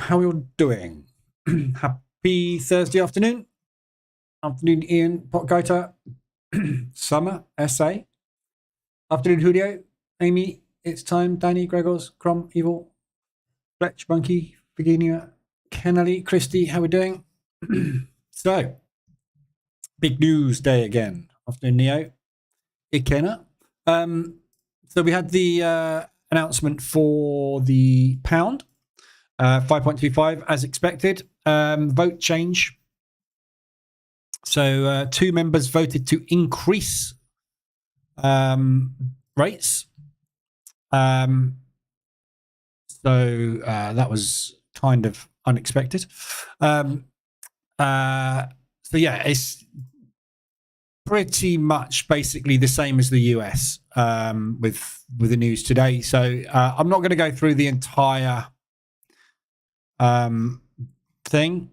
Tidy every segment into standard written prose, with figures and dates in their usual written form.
how are you doing? Happy Thursday afternoon. Afternoon, Ian, Potgaiter, Summer, SA. Afternoon, Julio, Amy, It's Time, Danny, Gregors, Crom, Evil, Fletch, Monkey, Virginia, Kennelly, Christy, how are we doing? So, big news day again. Afternoon, Neo, Ikena. So we had the announcement for the pound, 5.25 as expected. Vote change. So 2 members voted to increase rates. So that was kind of unexpected. So yeah, it's pretty much basically the same as the US with the news today. So I'm not going to go through the entire thing.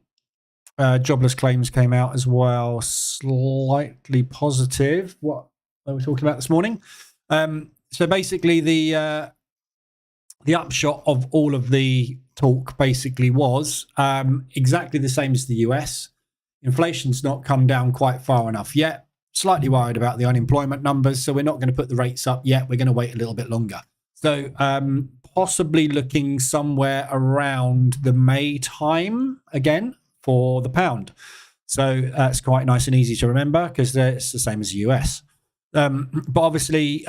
Jobless claims came out as well, slightly positive. What they were talking about this morning. So basically, the upshot of all of the talk basically was exactly the same as the US. Inflation's not come down quite far enough yet. Slightly worried about the unemployment numbers, so we're not going to put the rates up yet. We're going to wait a little bit longer. So possibly looking somewhere around the May time again for the pound. So it's quite nice and easy to remember because it's the same as the US. But obviously,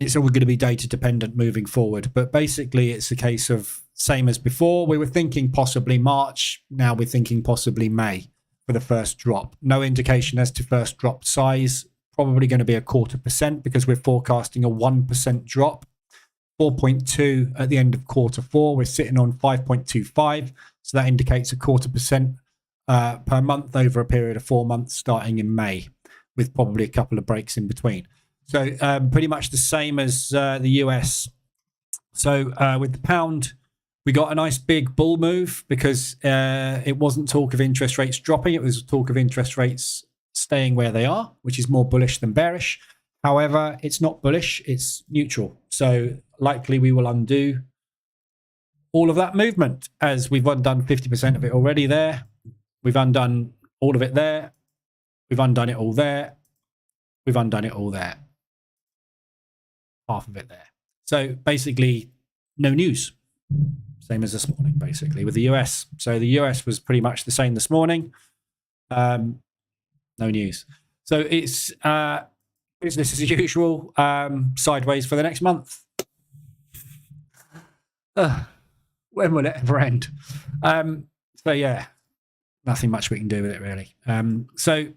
it's all going to be data dependent moving forward. But basically, it's a case of same as before. We were thinking possibly March. Now we're thinking possibly May for the first drop. No indication as to first drop size. Probably going to be 0.25% because we're forecasting a 1% drop. 4.2 at the end of Q4. We're sitting on 5.25. So that indicates 0.25% per month over a period of 4 months starting in May, with probably a couple of breaks in between. So pretty much the same as the US. So with the pound, we got a nice big bull move because it wasn't talk of interest rates dropping. It was talk of interest rates staying where they are, which is more bullish than bearish. However, it's not bullish, it's neutral. So likely we will undo all of that movement as we've undone 50% of it already there. We've undone all of it there. We've undone it all there. We've undone it all there. Half of it there. So basically, no news. Same as this morning, basically, with the US. So the US was pretty much the same this morning. No news. So it's business as usual, sideways for the next month. When will it ever end? So yeah, nothing much we can do with it really. So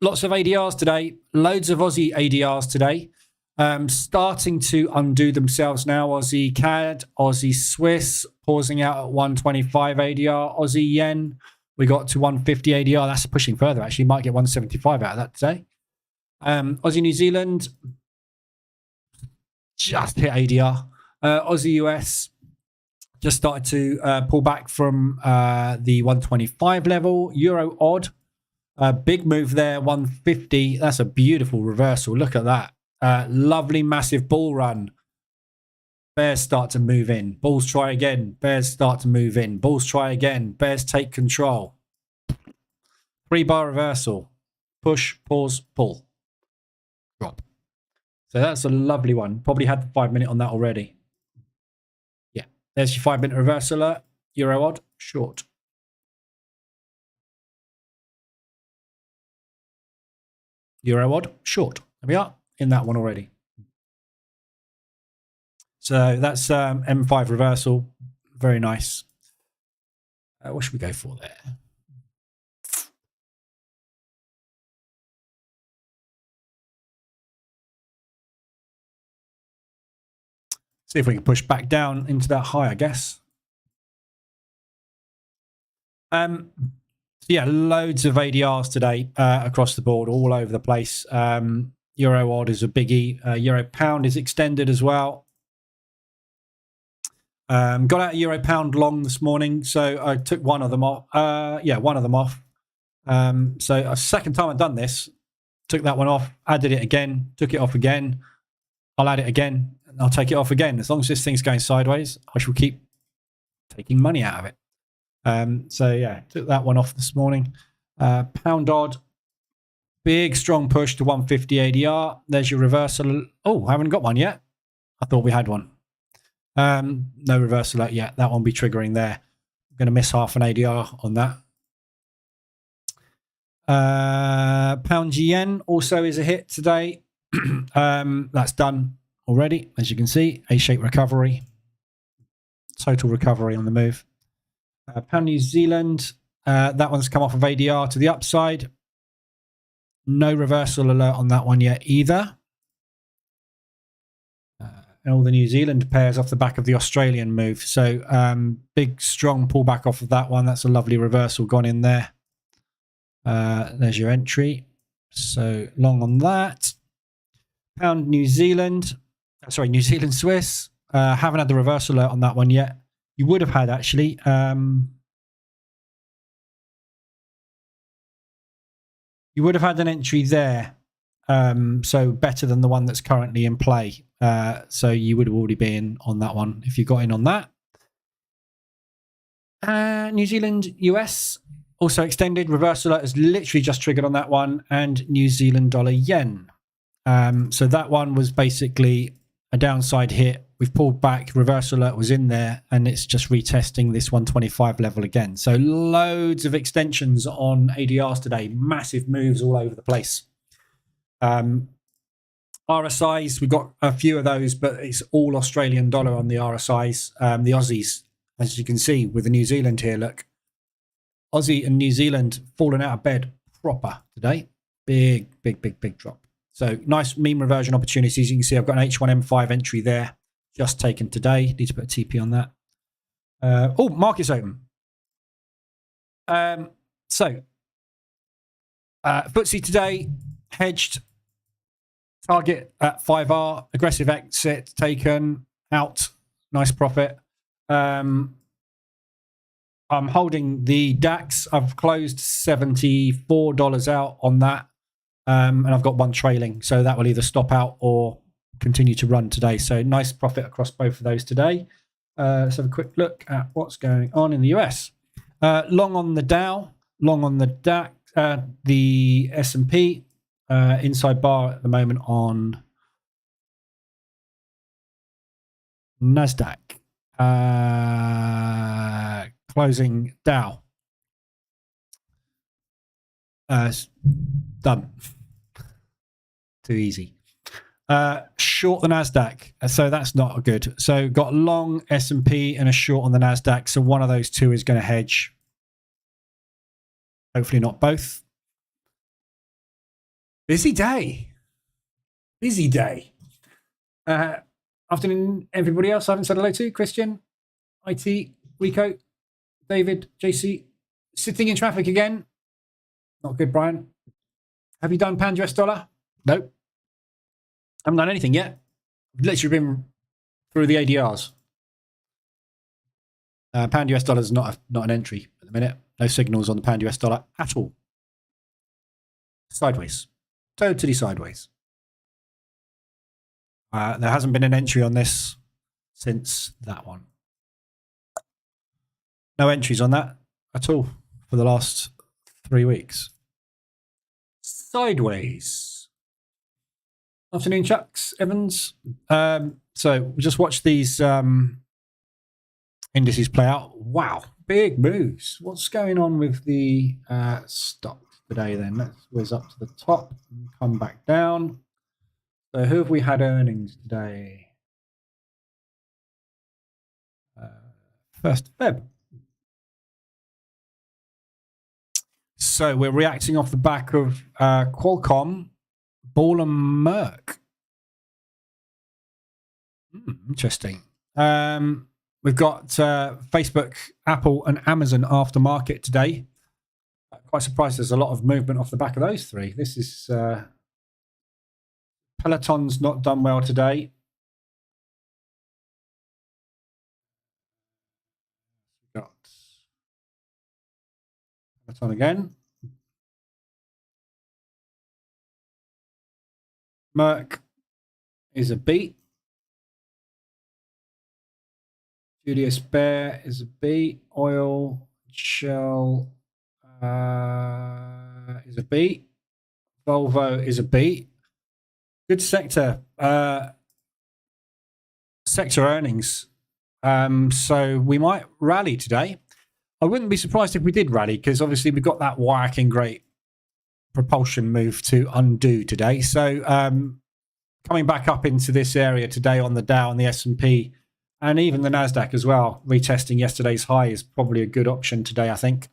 lots of ADRs today, loads of Aussie ADRs today, starting to undo themselves now. Aussie CAD, Aussie Swiss, pausing out at 125 ADR, Aussie Yen, we got to 150 ADR. That's pushing further actually, might get 175 out of that today. Aussie New Zealand, just hit ADR. Aussie US, just started to pull back from the 125 level. Euro odd, big move there, 150. That's a beautiful reversal. Look at that. Lovely, massive bull run. Bears start to move in. Bulls try again. Bears start to move in. Bulls try again. Bears take control. 3-bar reversal. Push, pause, pull. Drop. So that's a lovely one. Probably had the 5-minute on that already. Yeah, there's your 5-minute reversal alert. Euro odd, short. Euro odd, short. There we are, in that one already. So that's M5 reversal. Very nice. What should we go for there? See if we can push back down into that high, I guess. So yeah, loads of ADRs today across the board, all over the place. Euro odd is a biggie. Euro pound is extended as well. Got out a Euro pound long this morning, so I took one of them off. Yeah, one of them off. So a second time I've done this, took that one off, added it again, took it off again. I'll add it again, and I'll take it off again. As long as this thing's going sideways, I shall keep taking money out of it. So yeah, took that one off this morning. Pound odd, big strong push to 150 ADR. There's your reversal. Oh, I haven't got one yet. I thought we had one. No reversal yet. That one will be triggering there. I'm going to miss half an ADR on that. Pound yen also is a hit today. That's done already, as you can see. A-shaped recovery. Total recovery on the move. Pound New Zealand. That one's come off of ADR to the upside. No reversal alert on that one yet either. And all the New Zealand pairs off the back of the Australian move. So big, strong pullback off of that one. That's a lovely reversal gone in there. There's your entry. So long on that. Pound New Zealand. Sorry, New Zealand Swiss. Haven't had the reversal alert on that one yet. You would have had, actually. You would have had an entry there. So better than the one that's currently in play. So you would have already been on that one if you got in on that. New Zealand US also extended. Reversal alert has literally just triggered on that one. And New Zealand dollar yen. So that one was basically a downside hit. We've pulled back. Reversal alert was in there. And it's just retesting this 125 level again. So loads of extensions on ADRs today. Massive moves all over the place. RSIs, we've got a few of those, but it's all Australian dollar on the RSIs. The Aussies, as you can see with the New Zealand here, look. Aussie and New Zealand falling out of bed proper today. Big drop. So nice mean reversion opportunities. You can see I've got an H1M5 entry there, just taken today. Need to put a TP on that. Oh, market's open. So FTSE today, hedged. Target at 5R, aggressive exit taken out, nice profit. I'm holding the DAX. I've closed $74 out on that, and I've got one trailing, so that will either stop out or continue to run today. So nice profit across both of those today. Let's have a quick look at what's going on in the US. Long on the Dow, long on the DAX, the S&P. Inside bar at the moment on NASDAQ. Closing Dow. Done. Too easy. Short the NASDAQ. So that's not good. So got long S&P and a short on the NASDAQ. So one of those two is going to hedge. Hopefully not both. Busy day. Busy day. Afternoon, everybody else I haven't said hello to. Christian, IT, Rico, David, JC. Sitting in traffic again. Not good, Brian. Have you done pound US dollar? Nope. Haven't done anything yet. Literally been through the ADRs. Pound US dollar is not an entry at the minute. No signals on the pound US dollar at all. Sideways. Totally sideways. There hasn't been an entry on this since that one. No entries on that at all for the last 3 weeks. Sideways. Afternoon, Chucks, Evans. So we just watched these indices play out. Wow, big moves. What's going on with the stock today then? Let's whiz up to the top and come back down. So who have we had earnings today? 1st Feb. So we're reacting off the back of Qualcomm, Ball and Merck. Interesting. We've got Facebook, Apple and Amazon aftermarket today. Quite surprised there's a lot of movement off the back of those three. This is Peloton's not done well today. Got Peloton again. Merck is a beat. Julius Baer is a B. Oil, Shell is a B. Volvo is a B. Good sector earnings. So we might rally today. I wouldn't be surprised if we did rally, because obviously we've got that whacking great propulsion move to undo today. So coming back up into this area today on the Dow and the S&P and even the NASDAQ as well, retesting yesterday's high is probably a good option today, I think.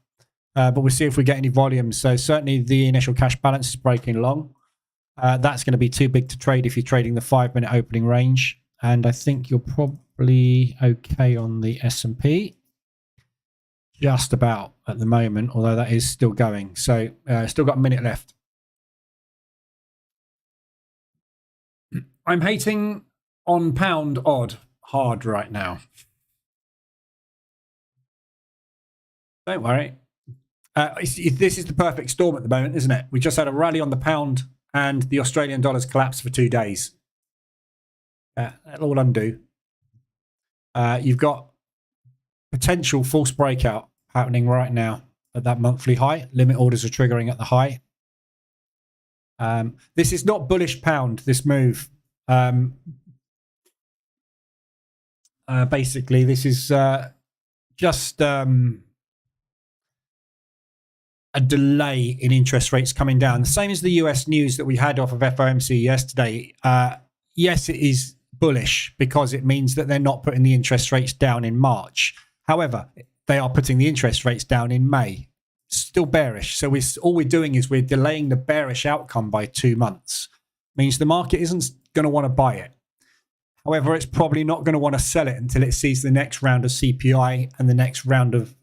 But we'll see if we get any volume. So certainly the initial cash balance is breaking along. That's going to be too big to trade if you're trading the 5-minute opening range. And I think you're probably okay on the S&P. Just about at the moment, although that is still going. So still got a minute left. I'm hating on pound odd hard right now. Don't worry. This is the perfect storm at the moment, isn't it? We just had a rally on the pound and the Australian dollar's collapsed for 2 days. That'll all undo. You've got potential false breakout happening right now at that monthly high. Limit orders are triggering at the high. This is not bullish pound, this move. Basically, this is just a delay in interest rates coming down. The same as the US news that we had off of FOMC yesterday. Yes, it is bullish because it means that they're not putting the interest rates down in March. However, they are putting the interest rates down in May. Still bearish. So all we're doing is we're delaying the bearish outcome by 2 months. Means the market isn't going to want to buy it. However, it's probably not going to want to sell it until it sees the next round of CPI and the next round of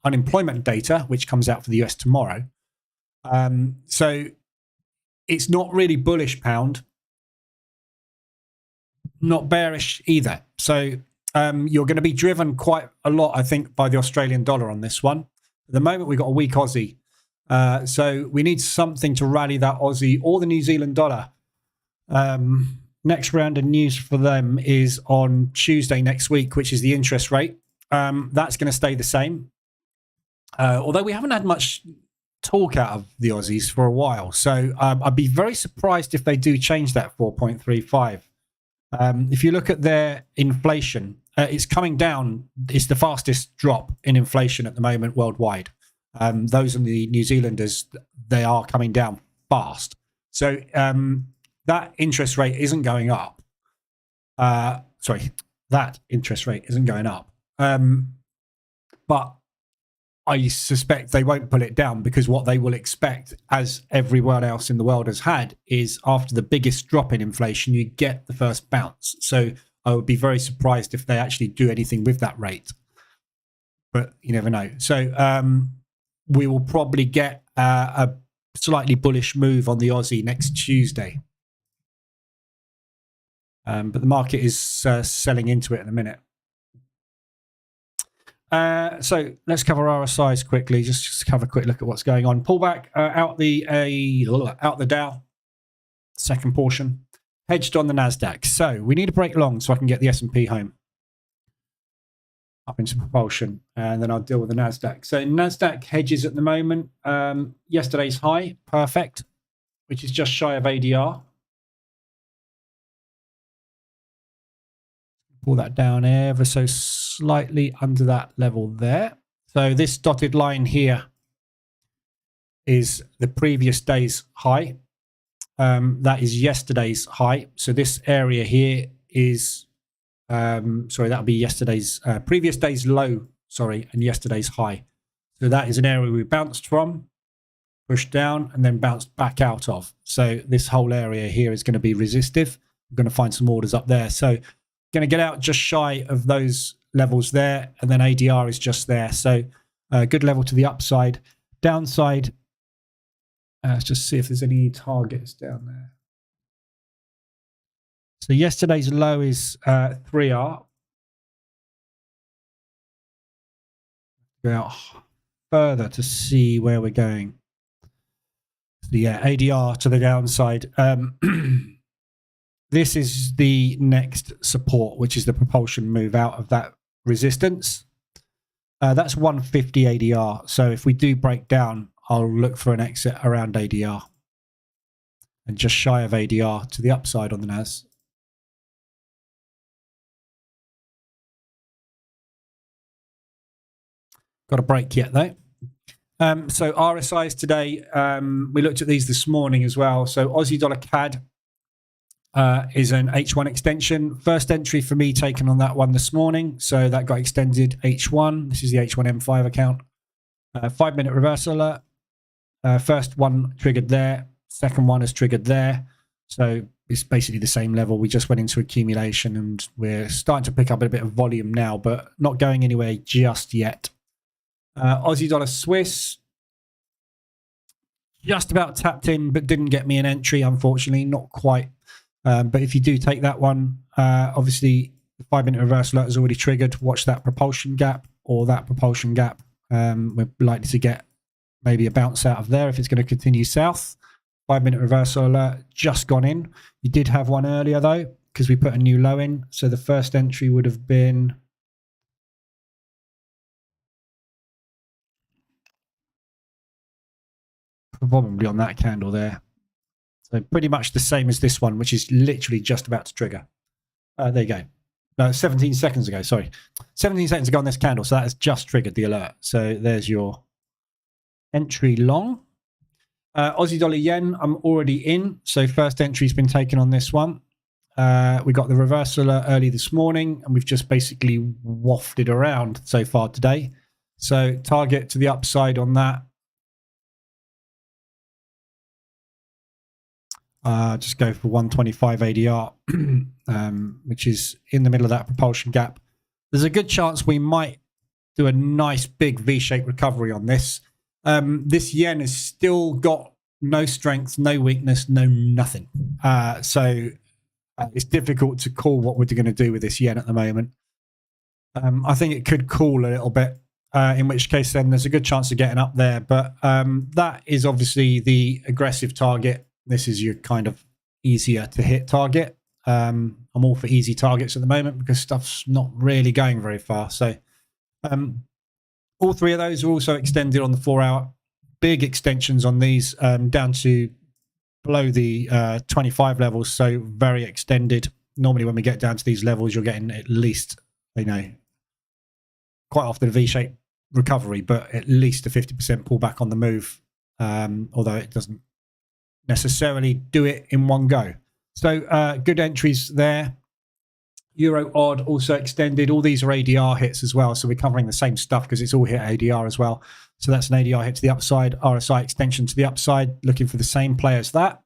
unemployment data, which comes out for the US tomorrow. So it's not really bullish pound. Not bearish either. So you're going to be driven quite a lot, I think, by the Australian dollar on this one. At the moment, we've got a weak Aussie. So we need something to rally that Aussie or the New Zealand dollar. Next round of news for them is on Tuesday next week, which is the interest rate. That's going to stay the same. Although we haven't had much talk out of the Aussies for a while. So I'd be very surprised if they do change that 4.35. If you look at their inflation, it's coming down. It's the fastest drop in inflation at the moment worldwide. Those are the New Zealanders. They are coming down fast. So that interest rate isn't going up. That interest rate isn't going up. But I suspect they won't pull it down, because what they will expect, as everyone else in the world has had, is after the biggest drop in inflation, you get the first bounce. So I would be very surprised if they actually do anything with that rate. But you never know. So we will probably get a slightly bullish move on the Aussie next Tuesday. But the market is selling into it in a minute. So let's cover RSIs quickly. Just have a quick look at what's going on. Pullback out the Dow. Second portion. Hedged on the NASDAQ. So we need a break long so I can get the S&P home. Up into propulsion. And then I'll deal with the NASDAQ. So NASDAQ hedges at the moment. Yesterday's high. Perfect. Which is just shy of ADR. Pull that down ever so slightly under that level there. So this dotted line here is the previous day's high. That is yesterday's high. So this area here is, that'll be yesterday's, previous day's low, and yesterday's high. So that is an area we bounced from, pushed down, and then bounced back out of. So this whole area here is going to be resistive. We're going to find some orders up there. So going to get out just shy of those levels there, and then ADR is just there. So good level to the upside. Downside, let's just see if there's any targets down there. So yesterday's low is 3R. Go out further to see where we're going. So yeah, ADR to the downside. This is the next support, which is the propulsion move out of that resistance. That's 150 ADR. So if we do break down, I'll look for an exit around ADR and just shy of ADR to the upside on the NAS. Got a break yet though. So RSIs today, we looked at these this morning as well. So Aussie dollar CAD is an H1 extension. First entry for me taken on that one this morning. So that got extended H1. This is the H1M5 account. 5-minute reversal alert. First one triggered there. Second one is triggered there. So it's basically the same level. We just went into accumulation and we're starting to pick up a bit of volume now, but not going anywhere just yet. Aussie dollar Swiss. Just about tapped in, but didn't get me an entry, unfortunately. Not quite. But if you do take that one, obviously the 5-minute reversal alert is already triggered. Watch that propulsion gap or that propulsion gap. We're likely to get maybe a bounce out of there if it's going to continue south. 5-minute reversal alert just gone in. You did have one earlier though, because we put a new low in. So the first entry would have been probably on that candle there. So pretty much the same as this one, which is literally just about to trigger. There you go. No, 17 seconds ago, sorry. 17 seconds ago on this candle, so that has just triggered the alert. So there's your entry long. Aussie dollar yen, I'm already in. So first entry's been taken on this one. We got the reversal alert early this morning, and we've just basically wafted around so far today. So target to the upside on that. Just go for 125 ADR, which is in the middle of that propulsion gap. There's a good chance we might do a nice big V-shaped recovery on this. This yen has still got no strength, no weakness, no nothing. So it's difficult to call what we're going to do with this yen at the moment. I think it could cool a little bit, in which case then there's a good chance of getting up there. But that is obviously the aggressive target. This is your kind of easier to hit target. I'm all for easy targets at the moment because stuff's not really going very far. So all three of those are also extended on the 4-hour. Big extensions on these down to below the 25 levels. So very extended. Normally when we get down to these levels, you're getting at least, you know, quite often a V-shaped recovery, but at least a 50% pullback on the move, although it doesn't necessarily do it in one go. So good entries there. Euro odd also extended. All these are ADR hits as well, so we're covering the same stuff because it's all hit ADR as well. So that's an ADR hit to the upside, RSI extension to the upside, looking for the same play as that.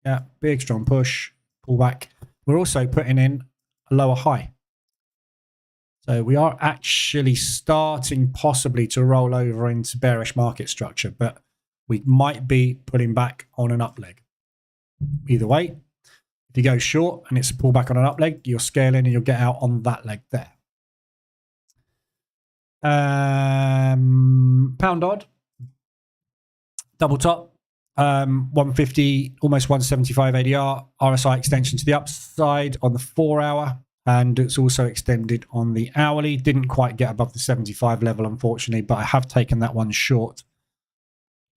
Yeah, big strong push, pullback. We're also putting in a lower high. So we are actually starting possibly to roll over into bearish market structure, but we might be pulling back on an up leg. Either way, if you go short and it's a pullback on an up leg, you'll scale in and you'll get out on that leg there. Pound odd, double top, 150, almost 175 ADR, RSI extension to the upside on the 4-hour, and it's also extended on the hourly. Didn't quite get above the 75 level, unfortunately, but I have taken that one short.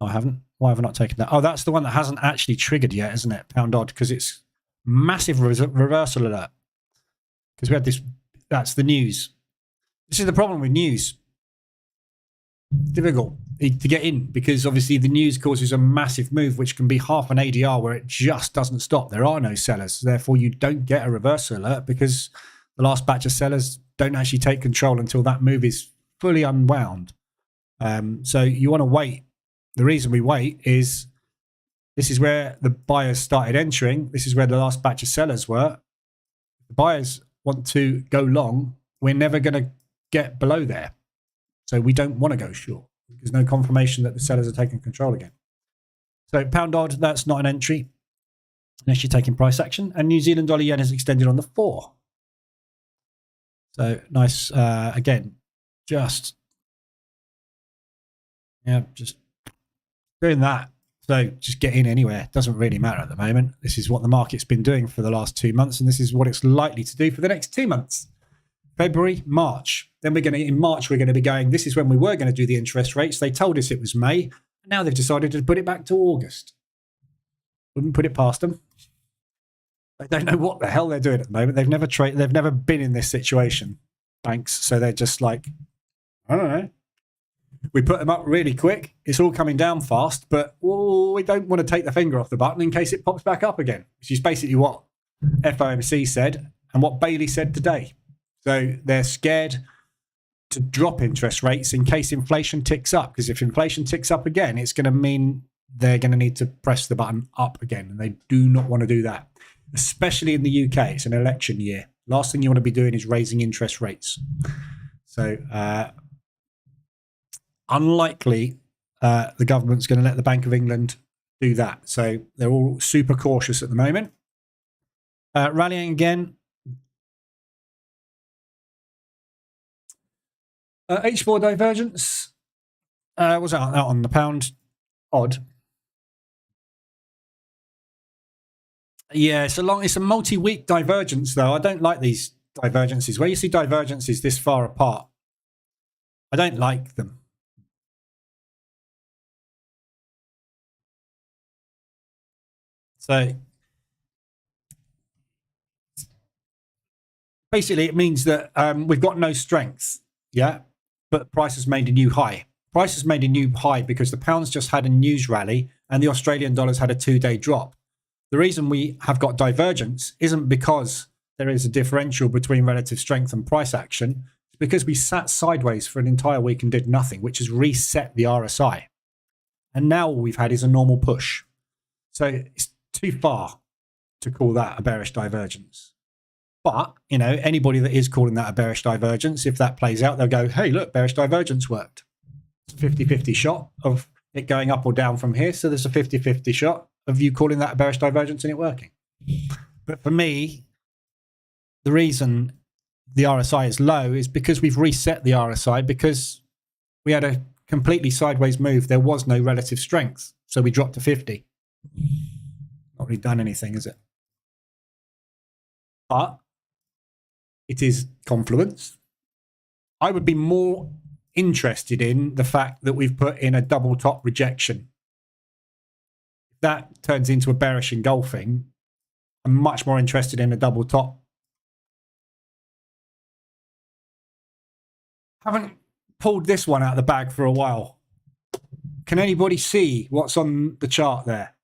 I haven't. Why have I not taken that? Oh, that's the one that hasn't actually triggered yet, isn't it? Pound odd, because it's massive reversal alert. Because we had this, that's the news. This is the problem with news. It's difficult to get in because obviously the news causes a massive move, which can be half an ADR where it just doesn't stop. There are no sellers. Therefore, you don't get a reversal alert because the last batch of sellers don't actually take control until that move is fully unwound. So you want to wait. The reason we wait is this is where the buyers started entering. This is where the last batch of sellers were. The buyers want to go long. We're never going to get below there. So we don't want to go short. There's no confirmation that the sellers are taking control again. So pound odd, that's not an entry unless you're taking price action. And New Zealand dollar yen is extended on the 4. So nice, again, just doing that. So just get in anywhere. Doesn't really matter at the moment. This is what the market's been doing for the last 2 months, and this is what it's likely to do for the next 2 months. February, March. Then in March, we're going to be going, this is when we were going to do the interest rates. They told us it was May. Now they've decided to put it back to August. Wouldn't put it past them. They don't know what the hell they're doing at the moment. They've never been in this situation, banks. So they're just like, I don't know. We put them up really quick. It's all coming down fast, but we don't want to take the finger off the button in case it pops back up again, which is basically what FOMC said and what Bailey said today. So they're scared to drop interest rates in case inflation ticks up, because if inflation ticks up again, it's going to mean they're going to need to press the button up again, and they do not want to do that, especially in the UK. It's an election year. Last thing you want to be doing is raising interest rates. So unlikely the government's going to let the Bank of England do that. So they're all super cautious at the moment. Rallying again. H4 divergence. Was that out on the pound? Odd. Yeah, it's a multi-week divergence, though. I don't like these divergences. Where you see divergences this far apart, I don't like them. So basically, it means that we've got no strength, yeah, but price has made a new high. Price has made a new high because the pound's just had a news rally and the Australian dollar's had a 2-day drop. The reason we have got divergence isn't because there is a differential between relative strength and price action. It's because we sat sideways for an entire week and did nothing, which has reset the RSI. And now all we've had is a normal push. So it's too far to call that a bearish divergence. But, you know, anybody that is calling that a bearish divergence, if that plays out, they'll go, hey, look, bearish divergence worked. It's a 50-50 shot of it going up or down from here. So there's a 50-50 shot of you calling that a bearish divergence and it working. But for me, the reason the RSI is low is because we've reset the RSI because we had a completely sideways move. There was no relative strength. So we dropped to 50. Not really done anything, is it? But it is confluence. I would be more interested in the fact that we've put in a double top rejection. If that turns into a bearish engulfing, I'm much more interested in a double top. Haven't pulled this one out of the bag for a while. Can anybody see what's on the chart there?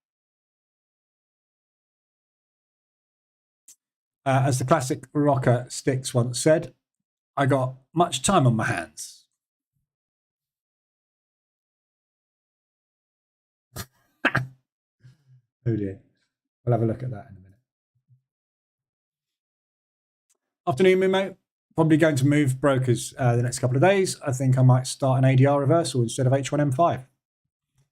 As the classic rocker Sticks once said, I got much time on my hands. Oh dear. We'll have a look at that in a minute. Afternoon, Mimo. Probably going to move brokers the next couple of days. I think I might start an ADR reversal instead of H1M5.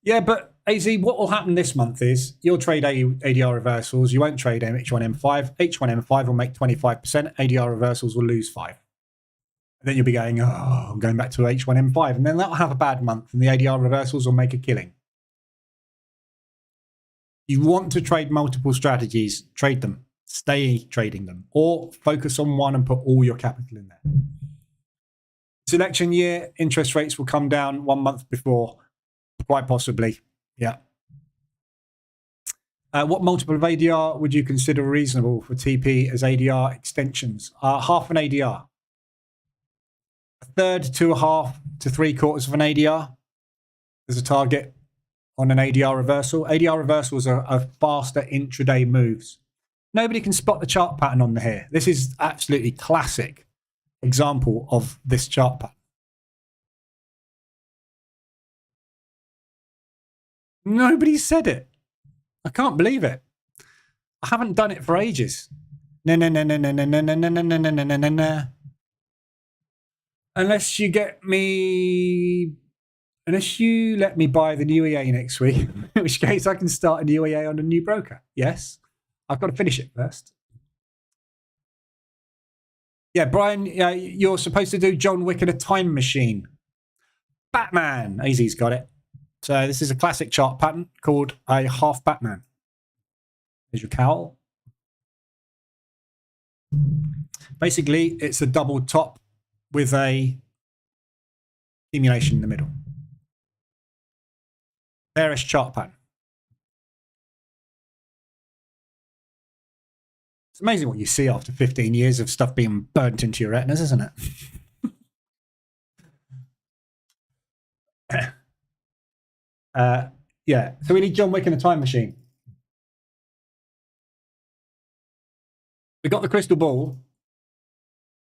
Yeah, but AZ, what will happen this month is you'll trade ADR reversals. You won't trade H1M5. H1M5 will make 25%. ADR reversals will lose 5%. And then you'll be going, oh, I'm going back to H1M5. And then that'll have a bad month and the ADR reversals will make a killing. You want to trade multiple strategies, trade them. Stay trading them. Or focus on one and put all your capital in there. It's election year. Interest rates will come down 1 month before. Quite possibly, yeah. What multiple of ADR would you consider reasonable for TP as ADR extensions? Half an ADR. A third to a half to 3/4 of an ADR as a target on an ADR reversal. ADR reversals are faster intraday moves. Nobody can spot the chart pattern on here. This is absolutely classic example of this chart pattern. Nobody said it. I can't believe it. I haven't done it for ages. No. Unless you let me buy the new EA next week, in which case I can start a new EA on a new broker. Yes. I've got to finish it first. Yeah, Brian, you're supposed to do John Wick in a time machine. Batman. AZ's got it. So this is a classic chart pattern called a half Batman. There's your cowl. Basically, it's a double top with a accumulation in the middle. Bearish chart pattern. It's amazing what you see after 15 years of stuff being burnt into your retinas, isn't it? Yeah, so we need John Wick and a time machine. We got the crystal ball,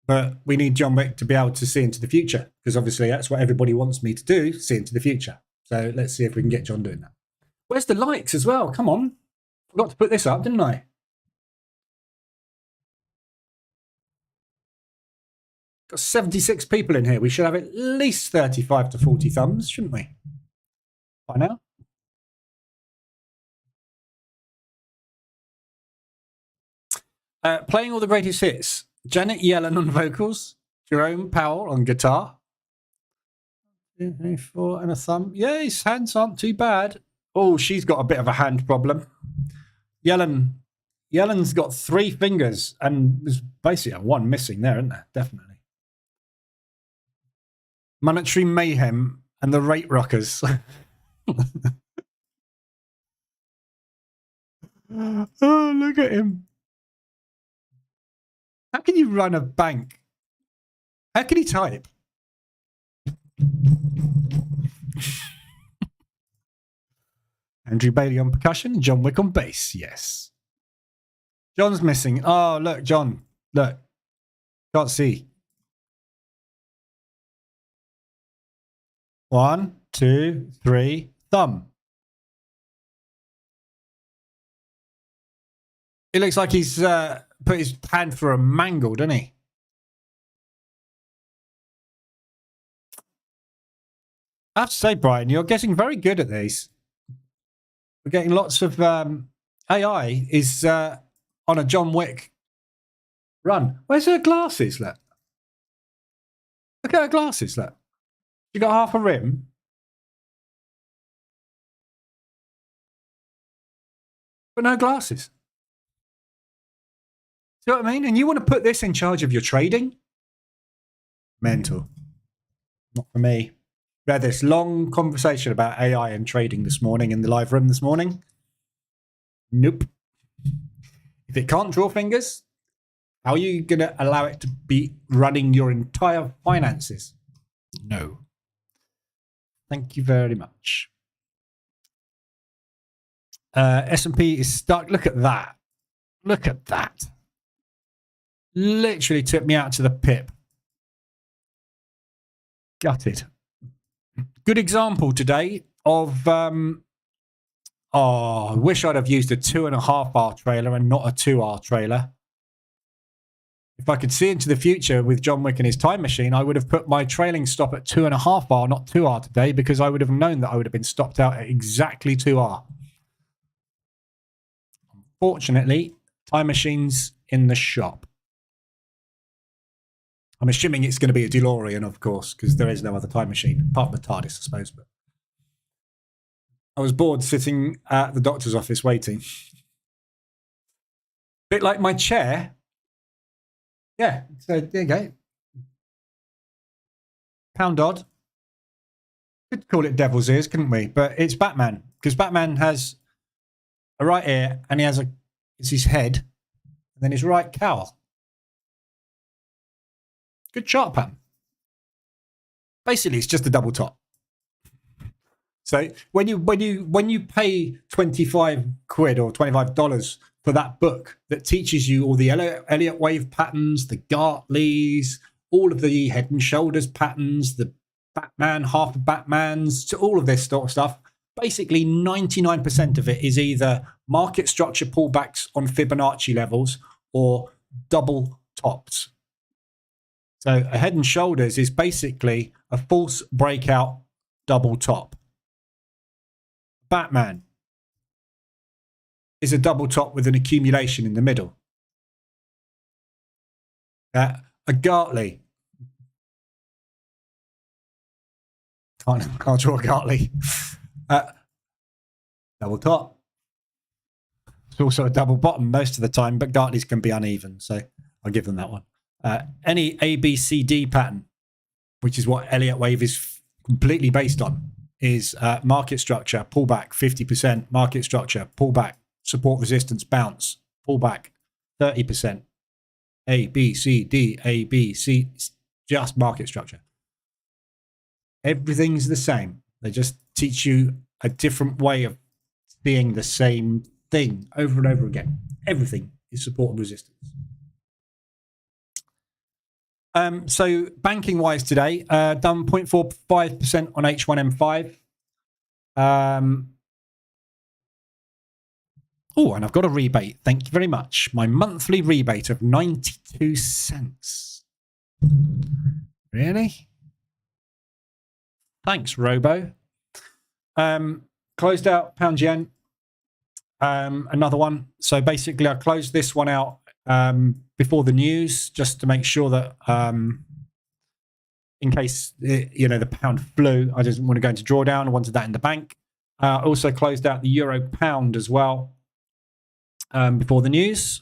but we need John Wick to be able to see into the future, because obviously that's what everybody wants me to do, see into the future. So let's see if we can get John doing that. Where's the likes as well? Come on. Forgot to put this up, didn't I? Got 76 people in here. We should have at least 35 to 40 thumbs, shouldn't we? By now. Playing all the greatest hits. Janet Yellen on vocals. Jerome Powell on guitar. 2, 3, 4 and a thumb. Yeah, his hands aren't too bad. Oh, she's got a bit of a hand problem. Yellen's got 3 fingers, and there's basically one missing there, isn't there? Definitely. Monetary mayhem and the rate rockers. Oh, look at him. How can you run a bank? How can he type? Andrew Bailey on percussion, John Wick on bass. Yes. John's missing. Oh, look, John. Look. Can't see. 1, 2, 3, thumb. It looks like he's put his hand through a mangle, doesn't he? I have to say, Brian, you're getting very good at these. We're getting lots of AI is on a John Wick run. Where's her glasses? Look at her glasses. Look, she got half a rim. But no glasses. See what I mean? And you want to put this in charge of your trading? Mental. Not for me. We had this long conversation about AI and trading this morning in the live room this morning. Nope. If it can't draw fingers, how are you going to allow it to be running your entire finances? No. Thank you very much. S&P is stuck. Look at that. Look at that. Literally took me out to the pip. Gutted. Good example today of, I wish I'd have used a 2.5 hour trailer and not a 2 hour trailer. If I could see into the future with John Wick and his time machine, I would have put my trailing stop at 2.5 hour, not 2 hour today, because I would have known that I would have been stopped out at exactly 2 hour. Unfortunately, time machine's in the shop. I'm assuming it's going to be a DeLorean, of course, because there is no other time machine, apart from the TARDIS, I suppose. But I was bored sitting at the doctor's office waiting. Bit like my chair. Yeah, so there you go. Pound odd. Could call it devil's ears, couldn't we? But it's Batman, because Batman has a right ear, and he has it's his head, and then his right cowl. Good chart pattern. Basically, it's just a double top. So when you pay 25 quid or $25 for that book that teaches you all the Elliott wave patterns, the Gartleys, all of the head and shoulders patterns, the Batman, half of Batmans, to all of this sort of stuff, basically 99% of it is either market structure pullbacks on Fibonacci levels or double tops. So a head and shoulders is basically a false breakout double top. Batman is a double top with an accumulation in the middle. A Gartley. Can't draw a Gartley. Double top. It's also a double bottom most of the time, but Gartleys can be uneven. So I'll give them that one. Any ABCD pattern, which is what Elliott Wave is completely based on, is market structure, pullback, 50%, market structure, pullback, support, resistance, bounce, pullback, 30%. A, B, C, D, A, B, C, just market structure. Everything's the same. They just teach you a different way of seeing the same thing over and over again. Everything is support and resistance. So banking wise today, done 0.45% on H1M5. Oh, and I've got a rebate. Thank you very much. My monthly rebate of 92 cents. Really? Thanks, Robo. Closed out pound yen. Another one. So basically, I closed this one out before the news, just to make sure that in case the pound flew, I didn't want to go into drawdown. I wanted that in the bank. Also closed out the euro pound as well before the news.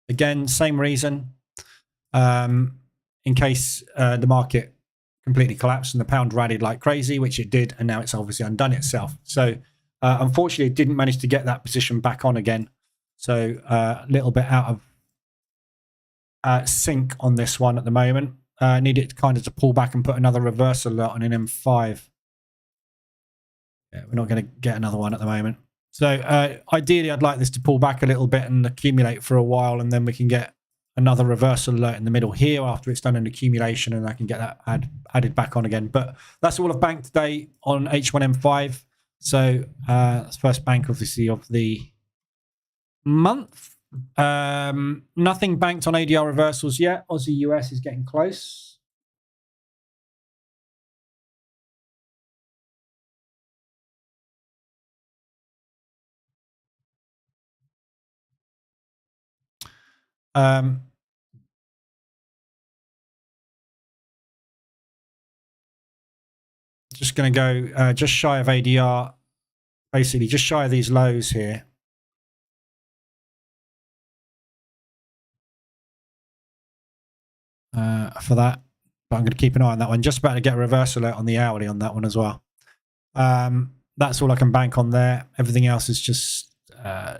Again, same reason. In case the market completely collapsed and the pound rallied like crazy, which it did, and now it's obviously undone itself. So unfortunately, it didn't manage to get that position back on again. So a little bit out of sync on this one at the moment. Need it kind of to pull back and put another reversal alert on an M5. Yeah, we're not going to get another one at the moment. So ideally, I'd like this to pull back a little bit and accumulate for a while, and then we can get another reversal alert in the middle here after it's done an accumulation, and I can get that added back on again. But that's all I've banked today on H1M5. So that's first bank, obviously, of the month. Nothing banked on ADR reversals yet. Aussie US is getting close. Just going to go just shy of ADR, basically just shy of these lows here. For that, but I'm going to keep an eye on that one. Just about to get a reversal out on the hourly on that one as well. That's all I can bank on there. Everything else is just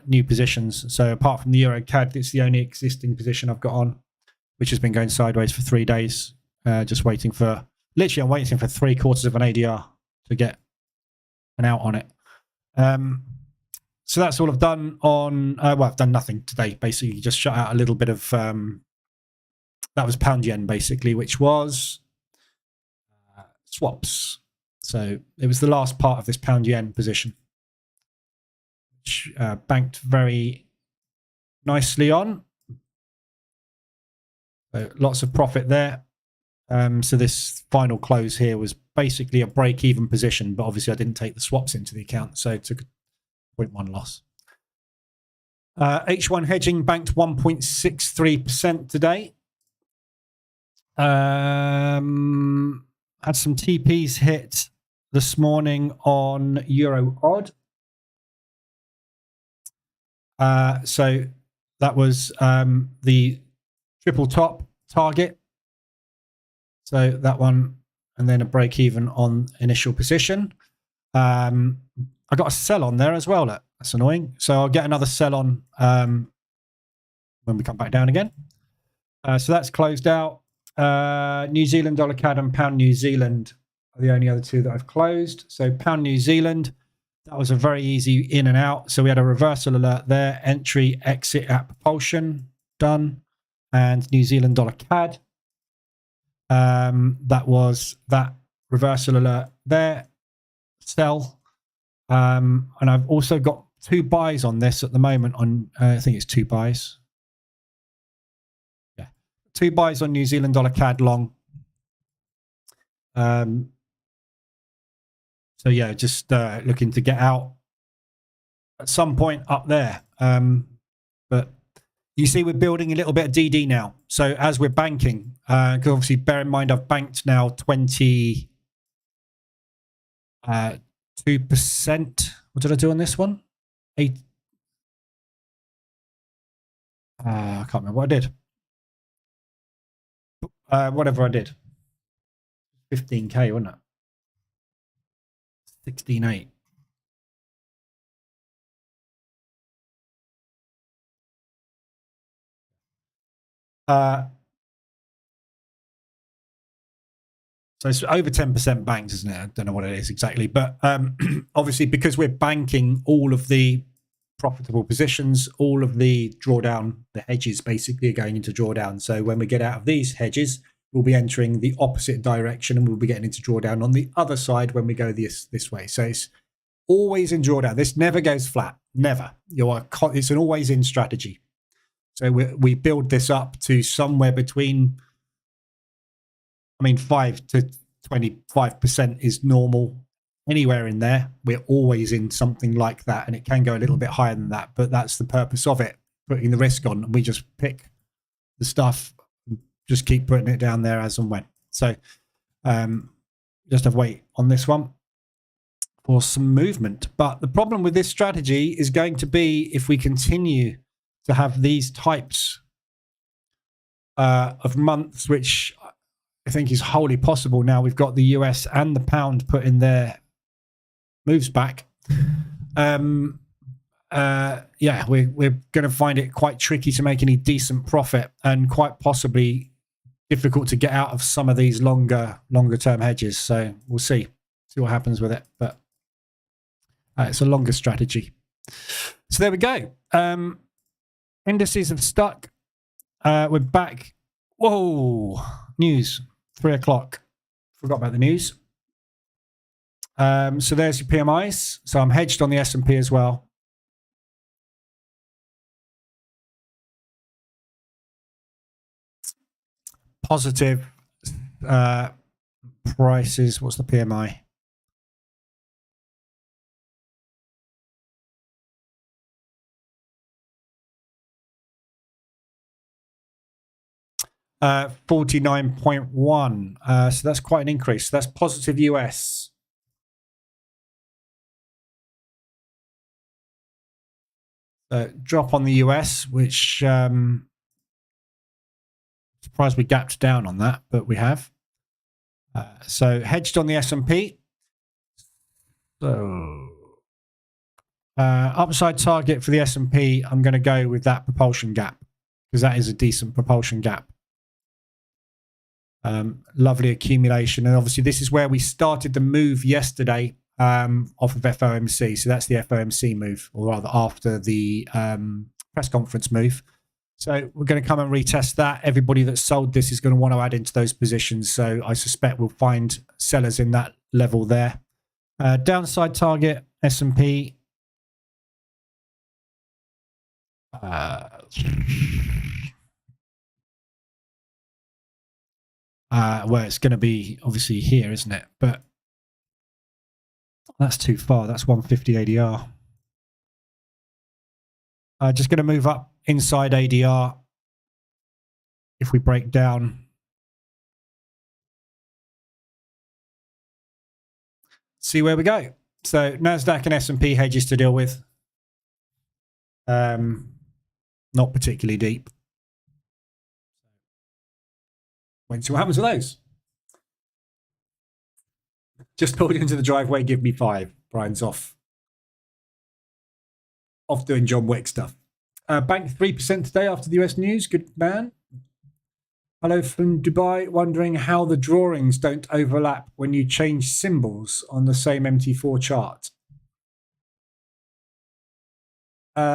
new positions. So apart from the Euro CAD, it's the only existing position I've got on, which has been going sideways for 3 days. Just waiting for, literally I'm waiting for 3/4 of an ADR to get an out on it. So that's all I've done on, well, I've done nothing today, basically just shut out a little bit of, that was pound yen basically, which was swaps. So it was the last part of this pound yen position, which banked very nicely on. So lots of profit there. So this final close here was basically a break-even position, but obviously I didn't take the swaps into the account, so it took a 0.1 loss. H1 hedging banked 1.63% today. Had some TPs hit this morning on Euro odd. So that was the triple top target. So that one, and then a break even on initial position. I got a sell on there as well. That's annoying. So I'll get another sell on when we come back down again. So that's closed out. New Zealand dollar CAD and pound New Zealand are the only other two that I've closed. So pound New Zealand, that was a very easy in and out. So we had a reversal alert there, entry, exit at propulsion, done. And New Zealand dollar CAD, that was that reversal alert there, sell. And I've also got 2 buys on this at the moment on, I think it's 2 buys. 2 buys on New Zealand dollar CAD long. So yeah, just looking to get out at some point up there. But you see we're building a little bit of DD now. So as we're banking, because obviously bear in mind I've banked now 22%. What did I do on this one? 8. I can't remember what I did. Whatever I did. 15K, wasn't it? 16.8. So it's over 10% banked, isn't it? I don't know what it is exactly. But obviously, because we're banking all of the profitable positions, all of the drawdown, the hedges basically are going into drawdown. So when we get out of these hedges, we'll be entering the opposite direction and we'll be getting into drawdown on the other side when we go this way. So it's always in drawdown. This never goes flat. Never. It's an always in strategy. So we build this up to somewhere between, 5 to 25% is normal. Anywhere in there, we're always in something like that. And it can go a little bit higher than that, but that's the purpose of it, putting the risk on. And we just pick the stuff, just keep putting it down there as and when. So just have to wait on this one for some movement. But the problem with this strategy is going to be if we continue to have these types of months, which I think is wholly possible now. We've got the US and the pound putting their moves back. We're going to find it quite tricky to make any decent profit, and quite possibly difficult to get out of some of these longer term hedges. So we'll see what happens with it. But it's a longer strategy. So there we go. Indices have stuck. We're back. Whoa, news. 3 o'clock. Forgot about the news. So there's your PMIs. So I'm hedged on the S&P as well. Positive prices. What's the PMI? Uh, 49.1. So that's quite an increase. So that's positive US. Drop on the US, which surprised we gapped down on that, but we have. So hedged on the S&P. So upside target for the S&P, I'm going to go with that propulsion gap, because that is a decent propulsion gap. Lovely accumulation. And obviously this is where we started the move yesterday off of FOMC. So that's the FOMC move, or rather after the press conference move. So we're going to come and retest that. Everybody that sold this is going to want to add into those positions. So I suspect we'll find sellers in that level there. Downside target, S&P. Well, it's going to be obviously here, isn't it? But that's too far. That's 150 ADR. Just going to move up inside ADR. If we break down, see where we go. So NASDAQ and S&P hedges to deal with. Not particularly deep. Wait and see what happens with those. Just pulled into the driveway, give me 5. Brian's off doing John Wick stuff. Bank 3% today after the US news. Good man. Hello from Dubai. Wondering how the drawings don't overlap when you change symbols on the same MT4 chart. Don't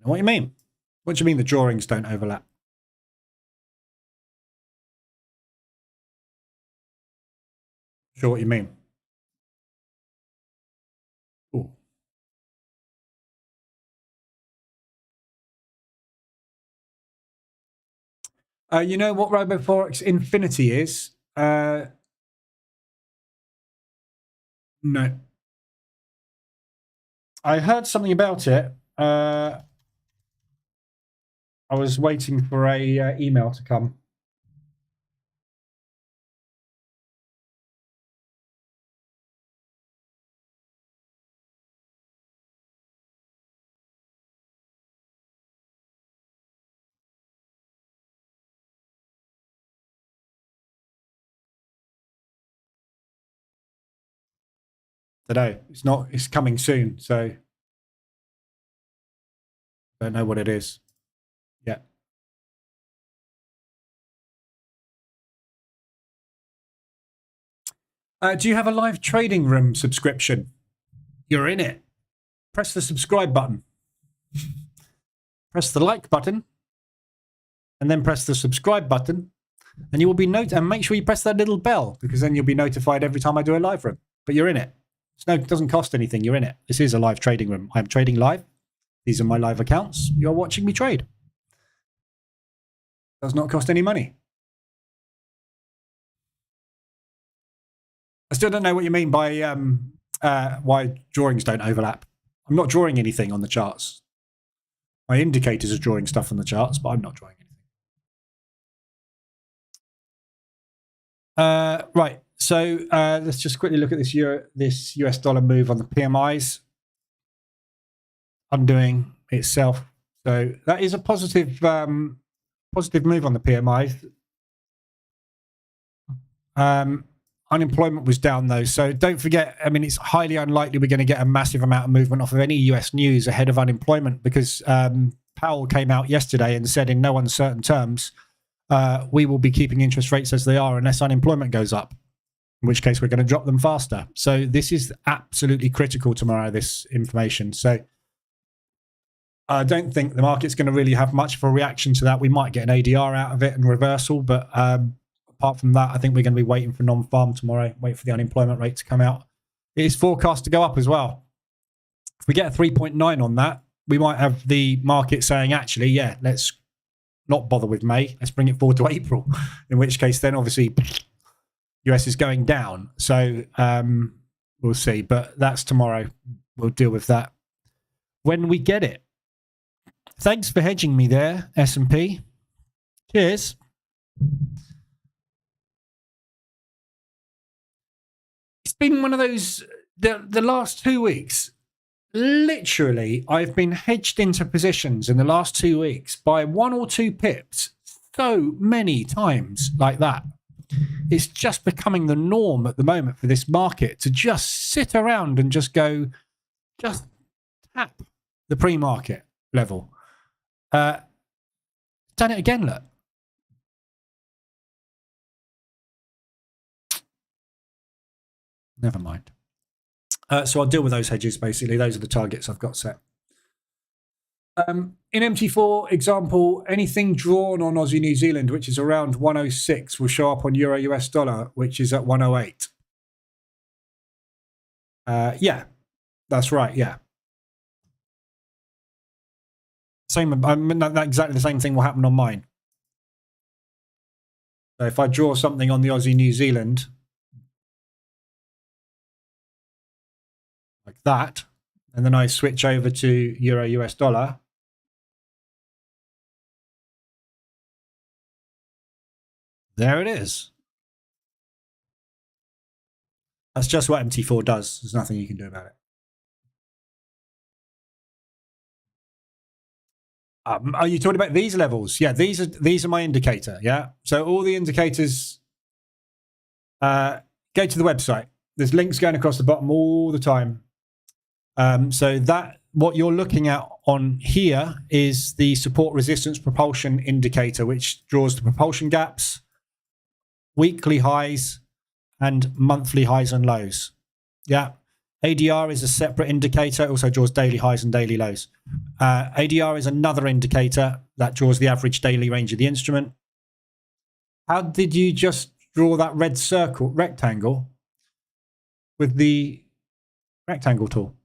know what you mean. What do you mean the drawings don't overlap? Sure what you mean. Ooh. You know what RoboForex Infinity is? No. I heard something about it. I was waiting for a email to come. don't know. It's not. It's coming soon, so don't know what it is. Yeah. Do you have a live trading room subscription? You're in it. Press the subscribe button. Press the like button, and then press the subscribe button, and you will be and make sure you press that little bell, because then you'll be notified every time I do a live room. But you're in it. It doesn't cost anything. You're in it. This is a live trading room. I'm trading live. These are my live accounts. You're watching me trade. Does not cost any money. I still don't know what you mean by why drawings don't overlap. I'm not drawing anything on the charts. My indicators are drawing stuff on the charts, but I'm not drawing anything. Right. So let's just quickly look at this US dollar move on the PMIs. Undoing itself. So that is a positive move on the PMIs. Unemployment was down though, so don't forget, I mean, it's highly unlikely we're going to get a massive amount of movement off of any US news ahead of unemployment, because Powell came out yesterday and said in no uncertain terms, we will be keeping interest rates as they are unless unemployment goes up, in which case we're going to drop them faster. So this is absolutely critical tomorrow, this information. So I don't think the market's going to really have much of a reaction to that. We might get an ADR out of it and reversal, but apart from that, I think we're going to be waiting for non-farm tomorrow, wait for the unemployment rate to come out. It is forecast to go up as well. If we get a 3.9 on that, we might have the market saying, actually, yeah, let's not bother with May. Let's bring it forward to April, in which case then obviously US is going down. So we'll see, but that's tomorrow. We'll deal with that when we get it. Thanks for hedging me there, S&P. Cheers. It's been one of those, the last 2 weeks, literally, I've been hedged into positions in the last 2 weeks by 1 or 2 pips so many times like that. It's just becoming the norm at the moment for this market to just sit around and just go, just tap the pre-market level. Done it again, look. Never mind. So I'll deal with those hedges, basically. Those are the targets I've got set. In MT4 example, anything drawn on Aussie New Zealand, which is around 106, will show up on Euro US dollar, which is at 108. Yeah, that's right. Yeah. Same. I mean, exactly the same thing will happen on mine. So if I draw something on the Aussie New Zealand, like that, and then I switch over to Euro US dollar, there it is. That's just what MT4 does. There's nothing you can do about it. Are you talking about these levels? Yeah, these are my indicator. Yeah, so all the indicators. Go to the website. There's links going across the bottom all the time. So that what you're looking at on here is the support resistance propulsion indicator, which draws the propulsion gaps, weekly highs, and monthly highs and lows. Yeah. ADR is a separate indicator. It also draws daily highs and daily lows. ADR is another indicator that draws the average daily range of the instrument. How did you just draw that red circle, rectangle, with the rectangle tool?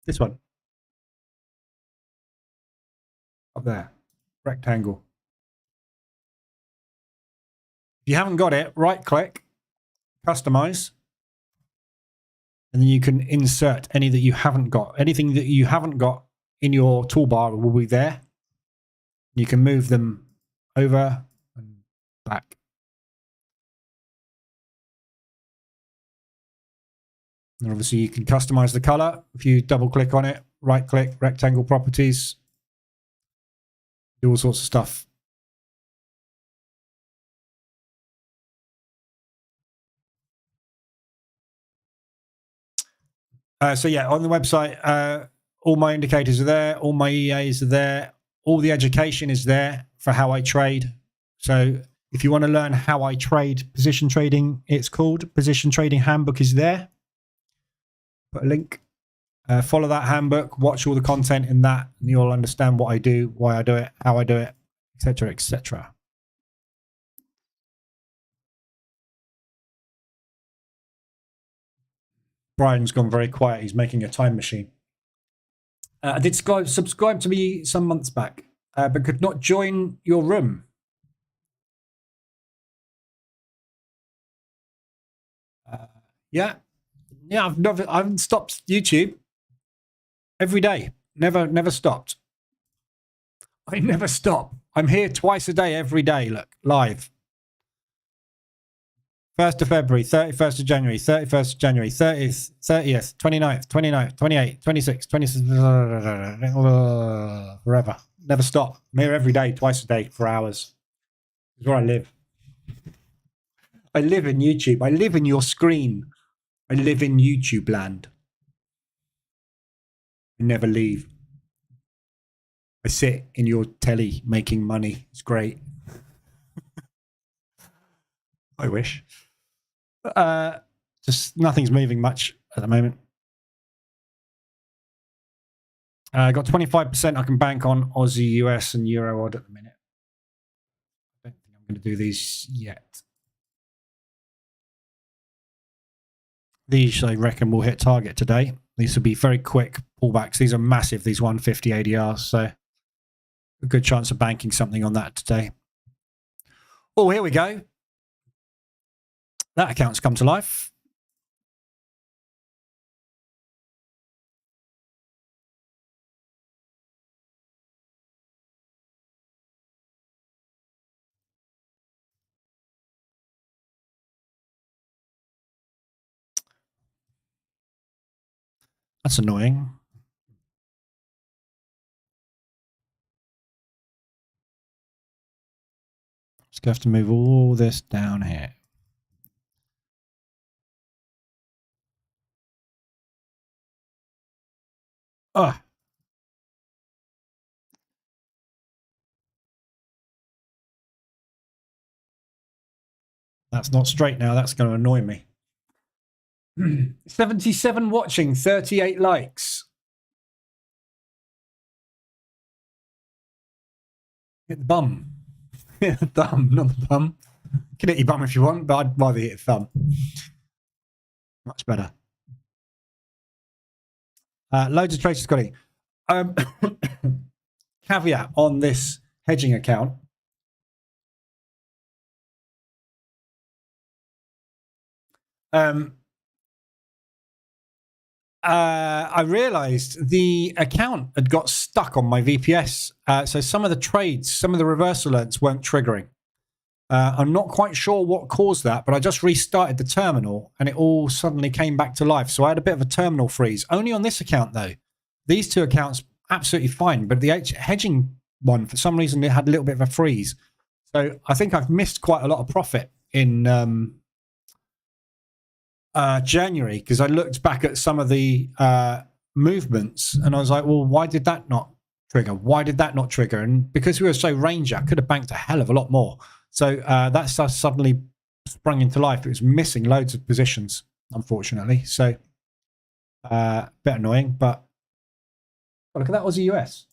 This one. Up there. Rectangle. If you haven't got it, right click, customize, and then you can insert any that you haven't got. Anything that you haven't got in your toolbar will be there. You can move them over and back. And obviously you can customize the color. If you double click on it, right click, rectangle properties, do all sorts of stuff. So yeah, on the website, all my indicators are there, all my EAs are there, all the education is there for how I trade. So if you want to learn how I trade position trading, it's called Position Trading Handbook is there. Put a link. Follow that handbook, watch all the content in that, and you'll understand what I do, why I do it, how I do it, etc., etc. Brian's gone very quiet. He's making a time machine. I did subscribe to me some months back, but could not join your room. Yeah, I haven't stopped YouTube every day. Never stopped. I never stop. I'm here twice a day, every day. Look, live. 1st of February, 31st of January, 31st of January, 30th, 29th, 29th, 28th, 26th, 26th, forever. Never stop. I'm here every day, twice a day, for hours. This is where I live. I live in YouTube. I live in your screen. I live in YouTube land. I never leave. I sit in your telly making money. It's great. I wish. Just nothing's moving much at the moment. I got 25% I can bank on Aussie, US, and Euro odd at the minute. I don't think I'm going to do these yet. These, I reckon, will hit target today. These will be very quick pullbacks. These are massive, these 150 ADRs, so a good chance of banking something on that today. Oh, here we go. That account's come to life. That's annoying. Just going to have to move all this down here. Oh. That's not straight now. That's going to annoy me. 77 watching, 38 likes. Hit the bum. Hit the thumb, not the bum. You can hit your bum if you want, but I'd rather hit the thumb. Much better. Loads of trades, Scotty. Caveat on this hedging account. I realized the account had got stuck on my VPS. So some of the trades, some of the reversal alerts weren't triggering. I'm not quite sure what caused that, but I just restarted the terminal and it all suddenly came back to life. So I had a bit of a terminal freeze. Only on this account, though. These two accounts, absolutely fine. But the hedging one, for some reason, it had a little bit of a freeze. So I think I've missed quite a lot of profit in January, because I looked back at some of the movements and I was like, well, why did that not trigger? Why did that not trigger? And because we were so range, I could have banked a hell of a lot more. So that suddenly sprung into life. It was missing loads of positions, unfortunately. So a bit annoying, but look at that Aussie US.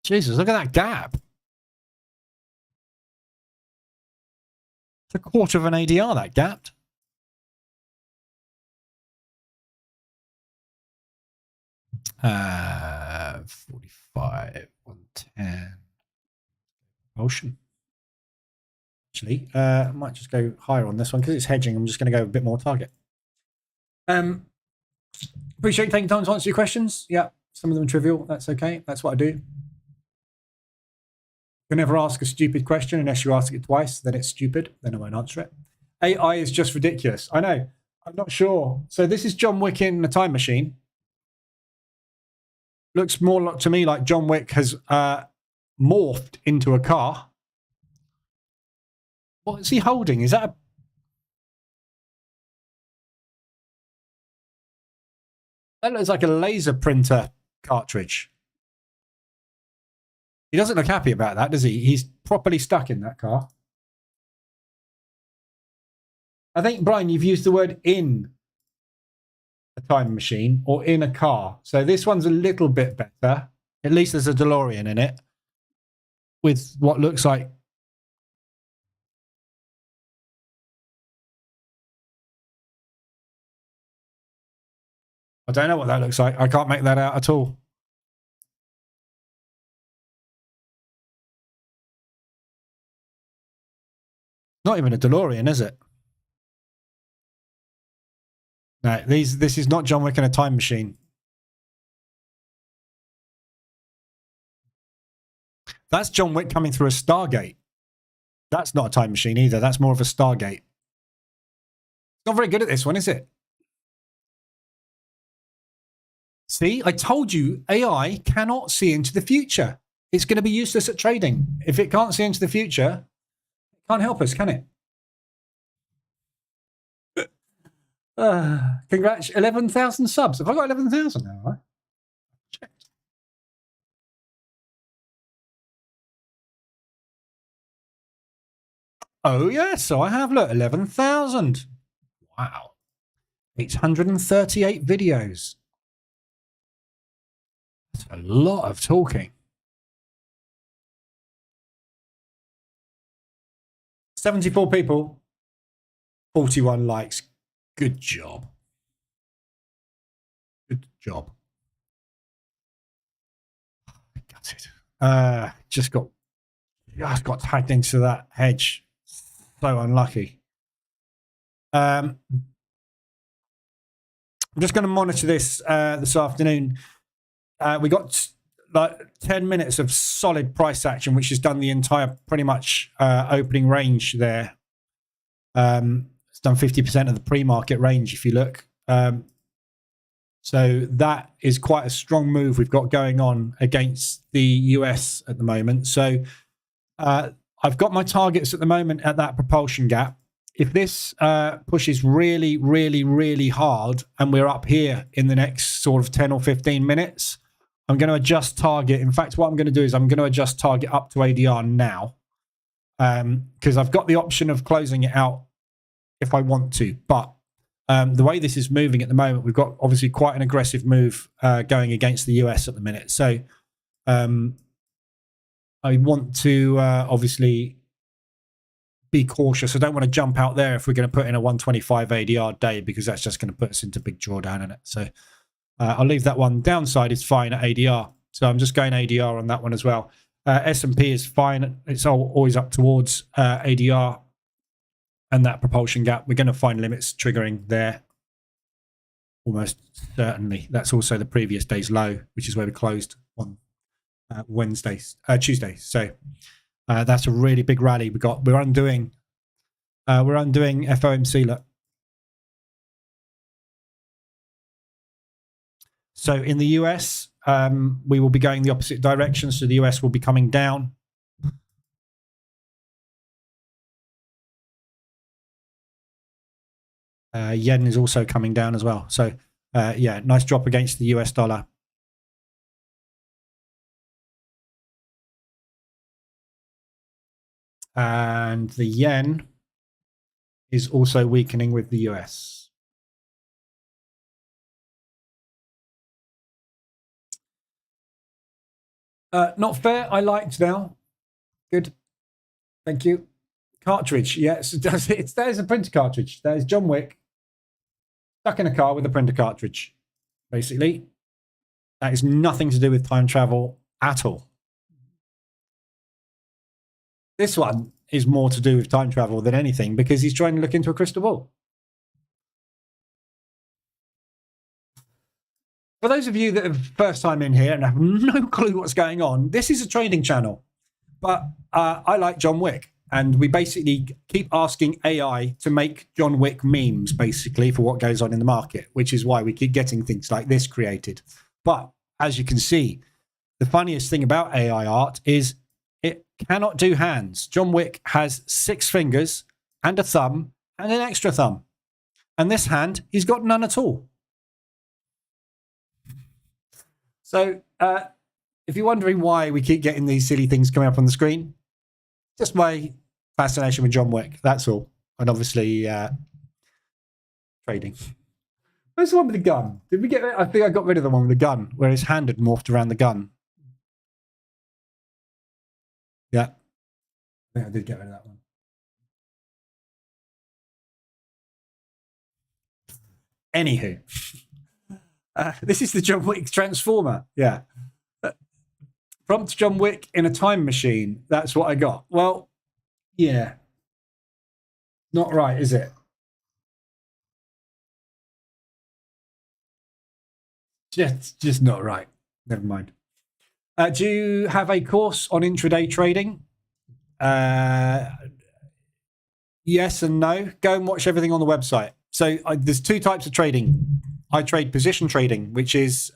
Jesus, look at that gap. It's a quarter of an ADR, that gapped. Uh, 45, 110. Ocean. Actually, I might just go higher on this one because it's hedging. I'm just going to go a bit more target. Appreciate you taking time to answer your questions. Yeah, some of them are trivial. That's okay. That's what I do. You can never ask a stupid question unless you ask it twice. Then it's stupid. Then I won't answer it. AI is just ridiculous. I know. I'm not sure. So this is John Wick in a time machine. Looks more to me like John Wick has morphed into a car. What is he holding? Is that a... That looks like a laser printer cartridge. He doesn't look happy about that, does he? He's properly stuck in that car. I think, Brian, you've used the word in a time machine or in a car. So this one's a little bit better. At least there's a DeLorean in it with what looks like... I don't know what that looks like. I can't make that out at all. Not even a DeLorean, is it? No, this is not John Wick in a time machine. That's John Wick coming through a Stargate. That's not a time machine either. That's more of a Stargate. Not very good at this one, is it? See, I told you AI cannot see into the future. It's going to be useless at trading. If it can't see into the future, it can't help us, can it? Congrats, 11,000 subs. Have I got 11,000 now? Right? Checked. Oh, yes. So I have, look, 11,000. Wow. 838 videos. That's a lot of talking. 74 people, 41 likes. Good job. Good job. Got it. Just got tagged into that hedge. So unlucky. I'm just going to monitor this this afternoon. We got like 10 minutes of solid price action, which has done the entire pretty much opening range there. It's done 50% of the pre-market range if you look. So that is quite a strong move we've got going on against the US at the moment. So I've got my targets at the moment at that propulsion gap. If this pushes really, really, really hard and we're up here in the next sort of 10 or 15 minutes, I'm going to adjust target. In fact, what I'm going to do is I'm going to adjust target up to ADR now because I've got the option of closing it out if I want to. But the way this is moving at the moment, we've got obviously quite an aggressive move going against the US at the minute. So I want to obviously be cautious. I don't want to jump out there if we're going to put in a 125 ADR day because that's just going to put us into big drawdown in it. So I'll leave that one. Downside is fine at ADR. So I'm just going ADR on that one as well. S&P is fine. It's always up towards ADR and that propulsion gap. We're going to find limits triggering there. Almost certainly. That's also the previous day's low, which is where we closed on Tuesday. So that's a really big rally. We're undoing FOMC. Look. So in the US, we will be going the opposite direction. So the US will be coming down. Yen is also coming down as well. So yeah, nice drop against the US dollar. And the yen is also weakening with the US. Not fair. I liked now. Good. Thank you. Cartridge. Yes, there's a printer cartridge. There's John Wick stuck in a car with a printer cartridge. Basically, that is nothing to do with time travel at all. This one is more to do with time travel than anything because he's trying to look into a crystal ball. For those of you that are first time in here and have no clue what's going on, this is a trading channel. But I like John Wick. And we basically keep asking AI to make John Wick memes, basically, for what goes on in the market, which is why we keep getting things like this created. But as you can see, the funniest thing about AI art is It cannot do hands. John Wick has 6 fingers and a thumb and an extra thumb. And this hand, he's got none at all. So if you're wondering why we keep getting these silly things coming up on the screen, just my fascination with John Wick, that's all. And obviously trading. Where's the one with the gun? Did we get it? I think I got rid of the one with the gun, where his hand had morphed around the gun. Yeah. I think I did get rid of that one. Anywho. This is the John Wick Transformer. Yeah. Prompt John Wick in a time machine. That's what I got. Well, yeah. Not right, is it? Just not right. Never mind. Do you have a course on intraday trading? Yes and no. Go and watch everything on the website. So there's 2 types of trading. I trade position trading, which is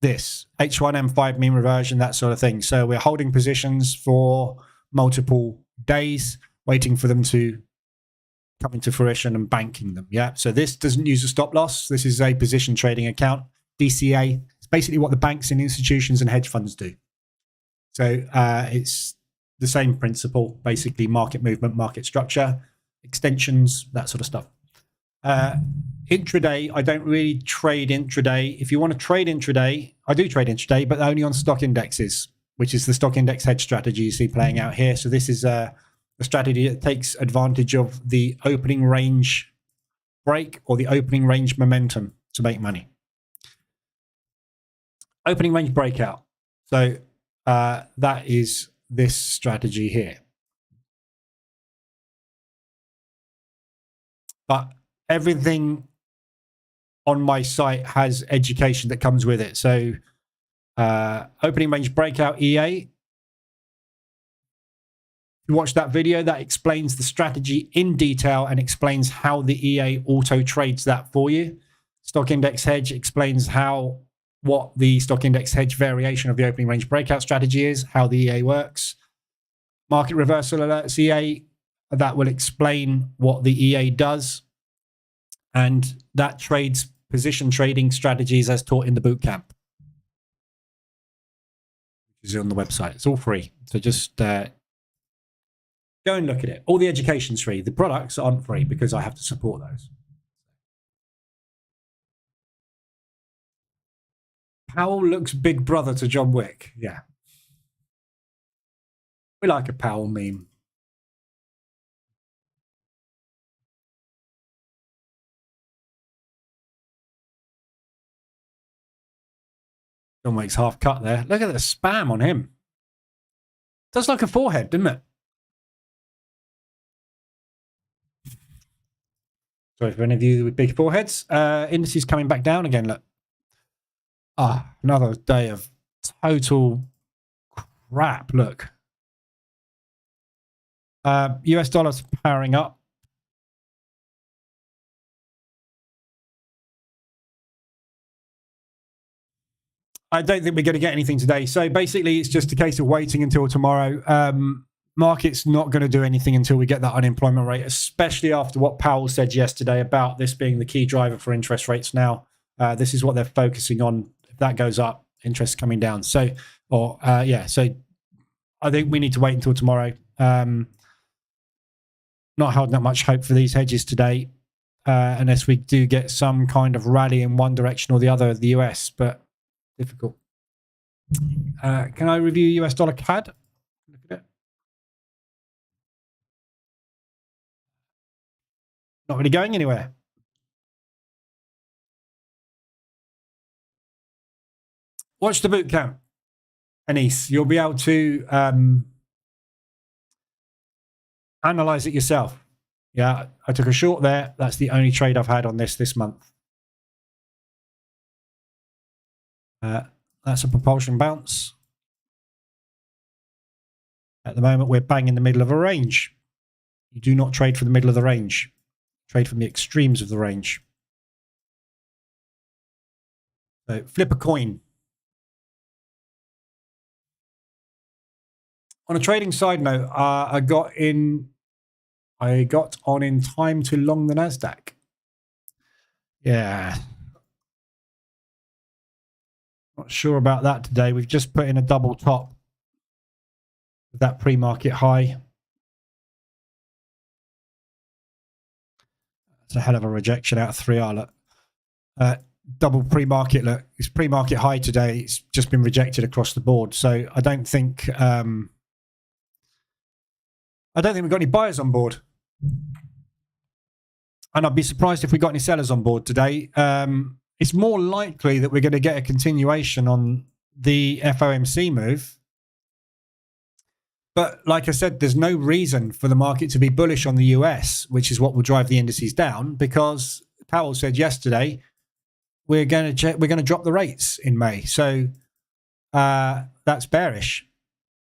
this H1M5 mean reversion, that sort of thing. So we're holding positions for multiple days, waiting for them to come into fruition and banking them. Yeah. So this doesn't use a stop loss. This is a position trading account. DCA. It's basically what the banks and institutions and hedge funds do. So it's the same principle, basically market movement, market structure, extensions, that sort of stuff. Intraday, I don't really trade intraday. If you want to trade intraday, I do trade intraday, but only on stock indexes, which is the stock index hedge strategy you see playing out here. So this is a strategy that takes advantage of the opening range break or the opening range momentum to make money. Opening range breakout. So that is this strategy here. But everything on my site has education that comes with it. So opening range breakout EA. You watch that video, that explains the strategy in detail and explains how the EA auto trades that for you. Stock index hedge explains what the stock index hedge variation of the opening range breakout strategy is, how the EA works. Market reversal alerts EA, that will explain what the EA does. And that trades position trading strategies as taught in the bootcamp, which is on the website. It's all free. So just go and look at it. All the education's free. The products aren't free because I have to support those. Powell looks big brother to John Wick. Yeah. We like a Powell meme. John Wick's half cut there. Look at the spam on him. Does like a forehead, doesn't it? Sorry for any of you with big foreheads. Indices coming back down again. Look. Another day of total crap. Look. US dollars powering up. I don't think we're going to get anything today. So basically, it's just a case of waiting until tomorrow. Market's not going to do anything until we get that unemployment rate, especially after what Powell said yesterday about this being the key driver for interest rates now. This is what they're focusing on. If that goes up, interest coming down. So I think we need to wait until tomorrow. Not holding that much hope for these hedges today, unless we do get some kind of rally in one direction or the other of the US, but difficult. Can I review US dollar CAD? Look at it. Not really going anywhere. Watch the bootcamp, Anis. You'll be able to analyze it yourself. Yeah, I took a short there. That's the only trade I've had on this month. That's a propulsion bounce. At the moment, we're bang in the middle of a range. You do not trade for the middle of the range. Trade from the extremes of the range. So flip a coin. On a trading side note, I got on in time to long the NASDAQ. Yeah. Not sure about that today. We've just put in a double top with that pre-market high. It's a hell of a rejection out of 3R. Look. Double pre-market. Look, it's pre-market high today. It's just been rejected across the board. So I don't think we've got any buyers on board. And I'd be surprised if we got any sellers on board today. It's more likely that we're going to get a continuation on the FOMC move. But like I said, there's no reason for the market to be bullish on the US, which is what will drive the indices down, because Powell said yesterday we're going to drop the rates in May. So that's bearish,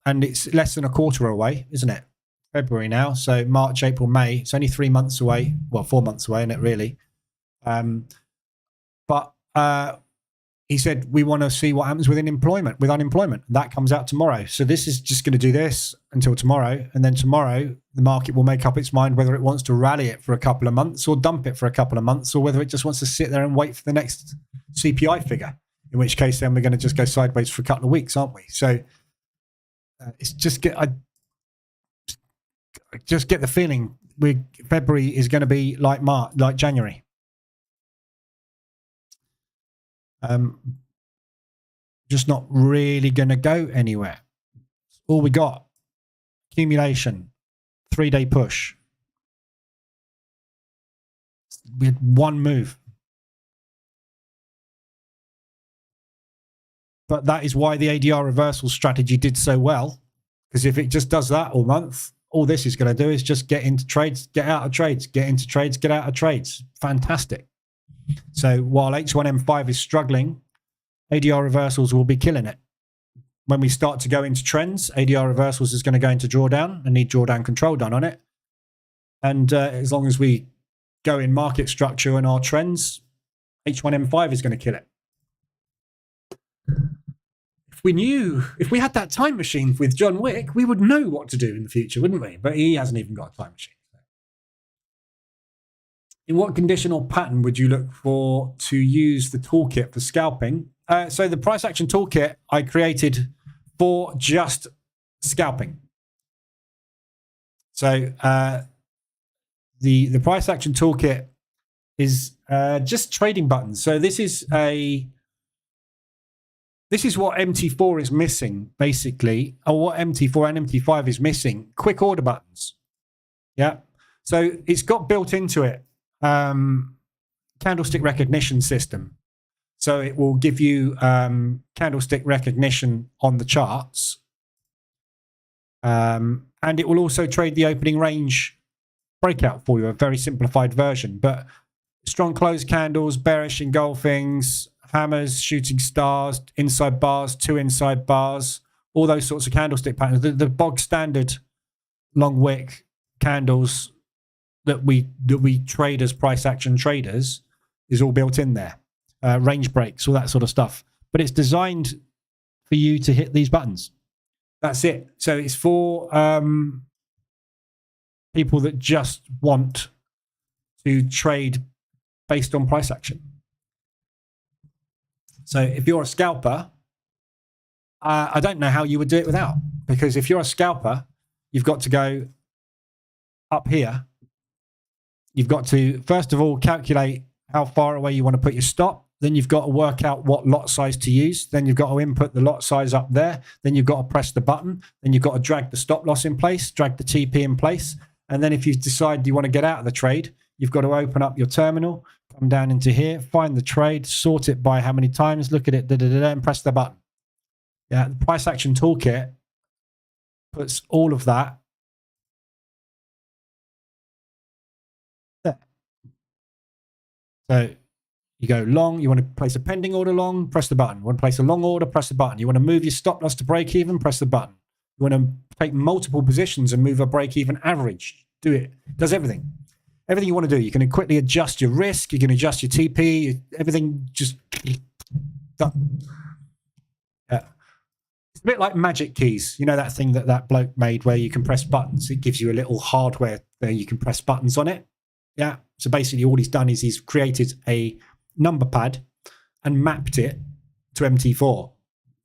and it's less than a quarter away, isn't it? February now, so March, April, May. It's only 3 months away. Well, 4 months away, isn't it, really? But he said we want to see what happens with unemployment. That comes out tomorrow. So this is just going to do this until tomorrow, and then tomorrow the market will make up its mind whether it wants to rally it for a couple of months or dump it for a couple of months, or whether it just wants to sit there and wait for the next CPI figure. In which case, then we're going to just go sideways for a couple of weeks, aren't we? So it's just I just get the feeling February is going to be like January. Just not really going to go anywhere. All we got, accumulation, 3-day push. We had one move. But that is why the ADR reversal strategy did so well. Because if it just does that all month, all this is going to do is just get into trades, get out of trades, get into trades, get out of trades. Fantastic. So while H1M5 is struggling, ADR reversals will be killing it. When we start to go into trends, ADR reversals is going to go into drawdown and need drawdown control done on it. And as long as we go in market structure and our trends, H1M5 is going to kill it. If we had that time machine with John Wick, we would know what to do in the future, wouldn't we? But he hasn't even got a time machine. In what condition or pattern would you look for to use the toolkit for scalping? So the Price Action Toolkit I created for just scalping. So the Price Action Toolkit is just trading buttons. So this is what MT4 is missing, basically, or what MT4 and MT5 is missing. Quick order buttons. Yeah. So it's got built into it candlestick recognition system. So it will give you candlestick recognition on the charts. And it will also trade the opening range breakout for you, a very simplified version. But strong close candles, bearish engulfings, hammers, shooting stars, inside bars, 2 inside bars, all those sorts of candlestick patterns. The bog standard long wick candles that we trade as price action traders is all built in there. Range breaks, all that sort of stuff. But it's designed for you to hit these buttons. That's it. So it's for people that just want to trade based on price action. So if you're a scalper, I don't know how you would do it without. Because if you're a scalper, you've got to go up here. You've got to, first of all, calculate how far away you want to put your stop. Then you've got to work out what lot size to use. Then you've got to input the lot size up there. Then you've got to press the button. Then you've got to drag the stop loss in place, drag the TP in place. And then if you decide you want to get out of the trade, you've got to open up your terminal, come down into here, find the trade, sort it by how many times, look at it, and press the button. Yeah, the Price Action Toolkit puts all of that there. So you go long, you want to place a pending order long, press the button. You want to place a long order, press the button. You want to move your stop loss to break even, press the button. You want to take multiple positions and move a break even average. Do it. It does everything. Everything you want to do. You can quickly adjust your risk. You can adjust your TP. Everything just done. Yeah. a bit like magic keys. You know that thing that bloke made where you can press buttons? It gives you a little hardware there you can press buttons on it. Yeah. So basically all he's done is he's created a number pad and mapped it to MT4.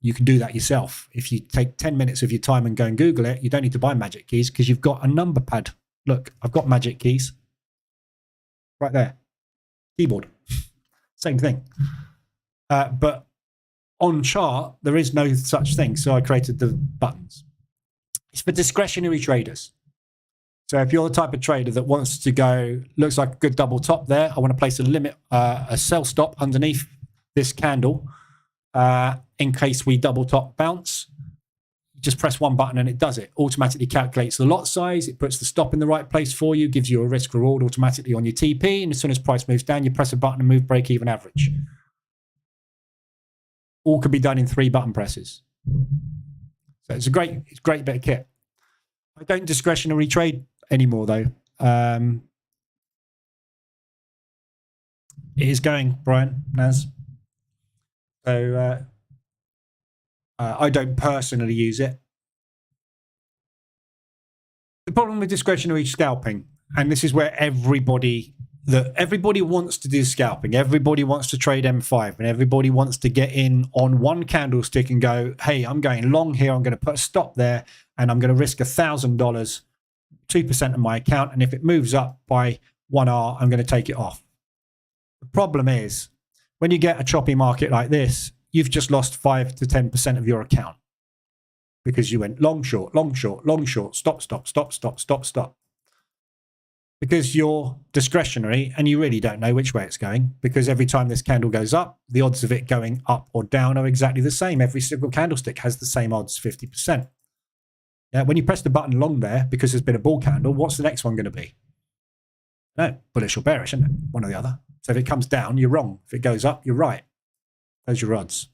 You can do that yourself. If you take 10 minutes of your time and go and Google it, you don't need to buy magic keys because you've got a number pad. Look, I've got magic keys right there. Keyboard. Same thing. But on chart, there is no such thing. So I created the buttons. It's for discretionary traders. So if you're the type of trader that wants to go, looks like a good double top there, I want to place a limit, a sell stop underneath this candle in case we double top bounce. Just press one button and it does it. Automatically calculates the lot size. It puts the stop in the right place for you, gives you a risk reward automatically on your TP. And as soon as price moves down, you press a button and move break even average. All can be done in 3 button presses. So it's a great bit of kit. I don't discretionary trade anymore though. It is going, Brian, Naz. So I don't personally use it. The problem with discretionary scalping, and this is where everybody wants to do scalping, everybody wants to trade M5, and everybody wants to get in on one candlestick and go, hey, I'm going long here, I'm going to put a stop there, and I'm going to risk $1,000, 2% of my account, and if it moves up by 1R, I'm going to take it off. The problem is, when you get a choppy market like this, you've just lost 5 to 10% of your account because you went long, short, long, short, long, short, stop, stop, stop, stop, stop, stop. Because you're discretionary and you really don't know which way it's going, because every time this candle goes up, the odds of it going up or down are exactly the same. Every single candlestick has the same odds, 50%. Yeah, when you press the button long there, because there's been a bull candle, what's the next one going to be? No, bullish or bearish, isn't it? One or the other. So if it comes down, you're wrong. If it goes up, you're right. Those are your odds.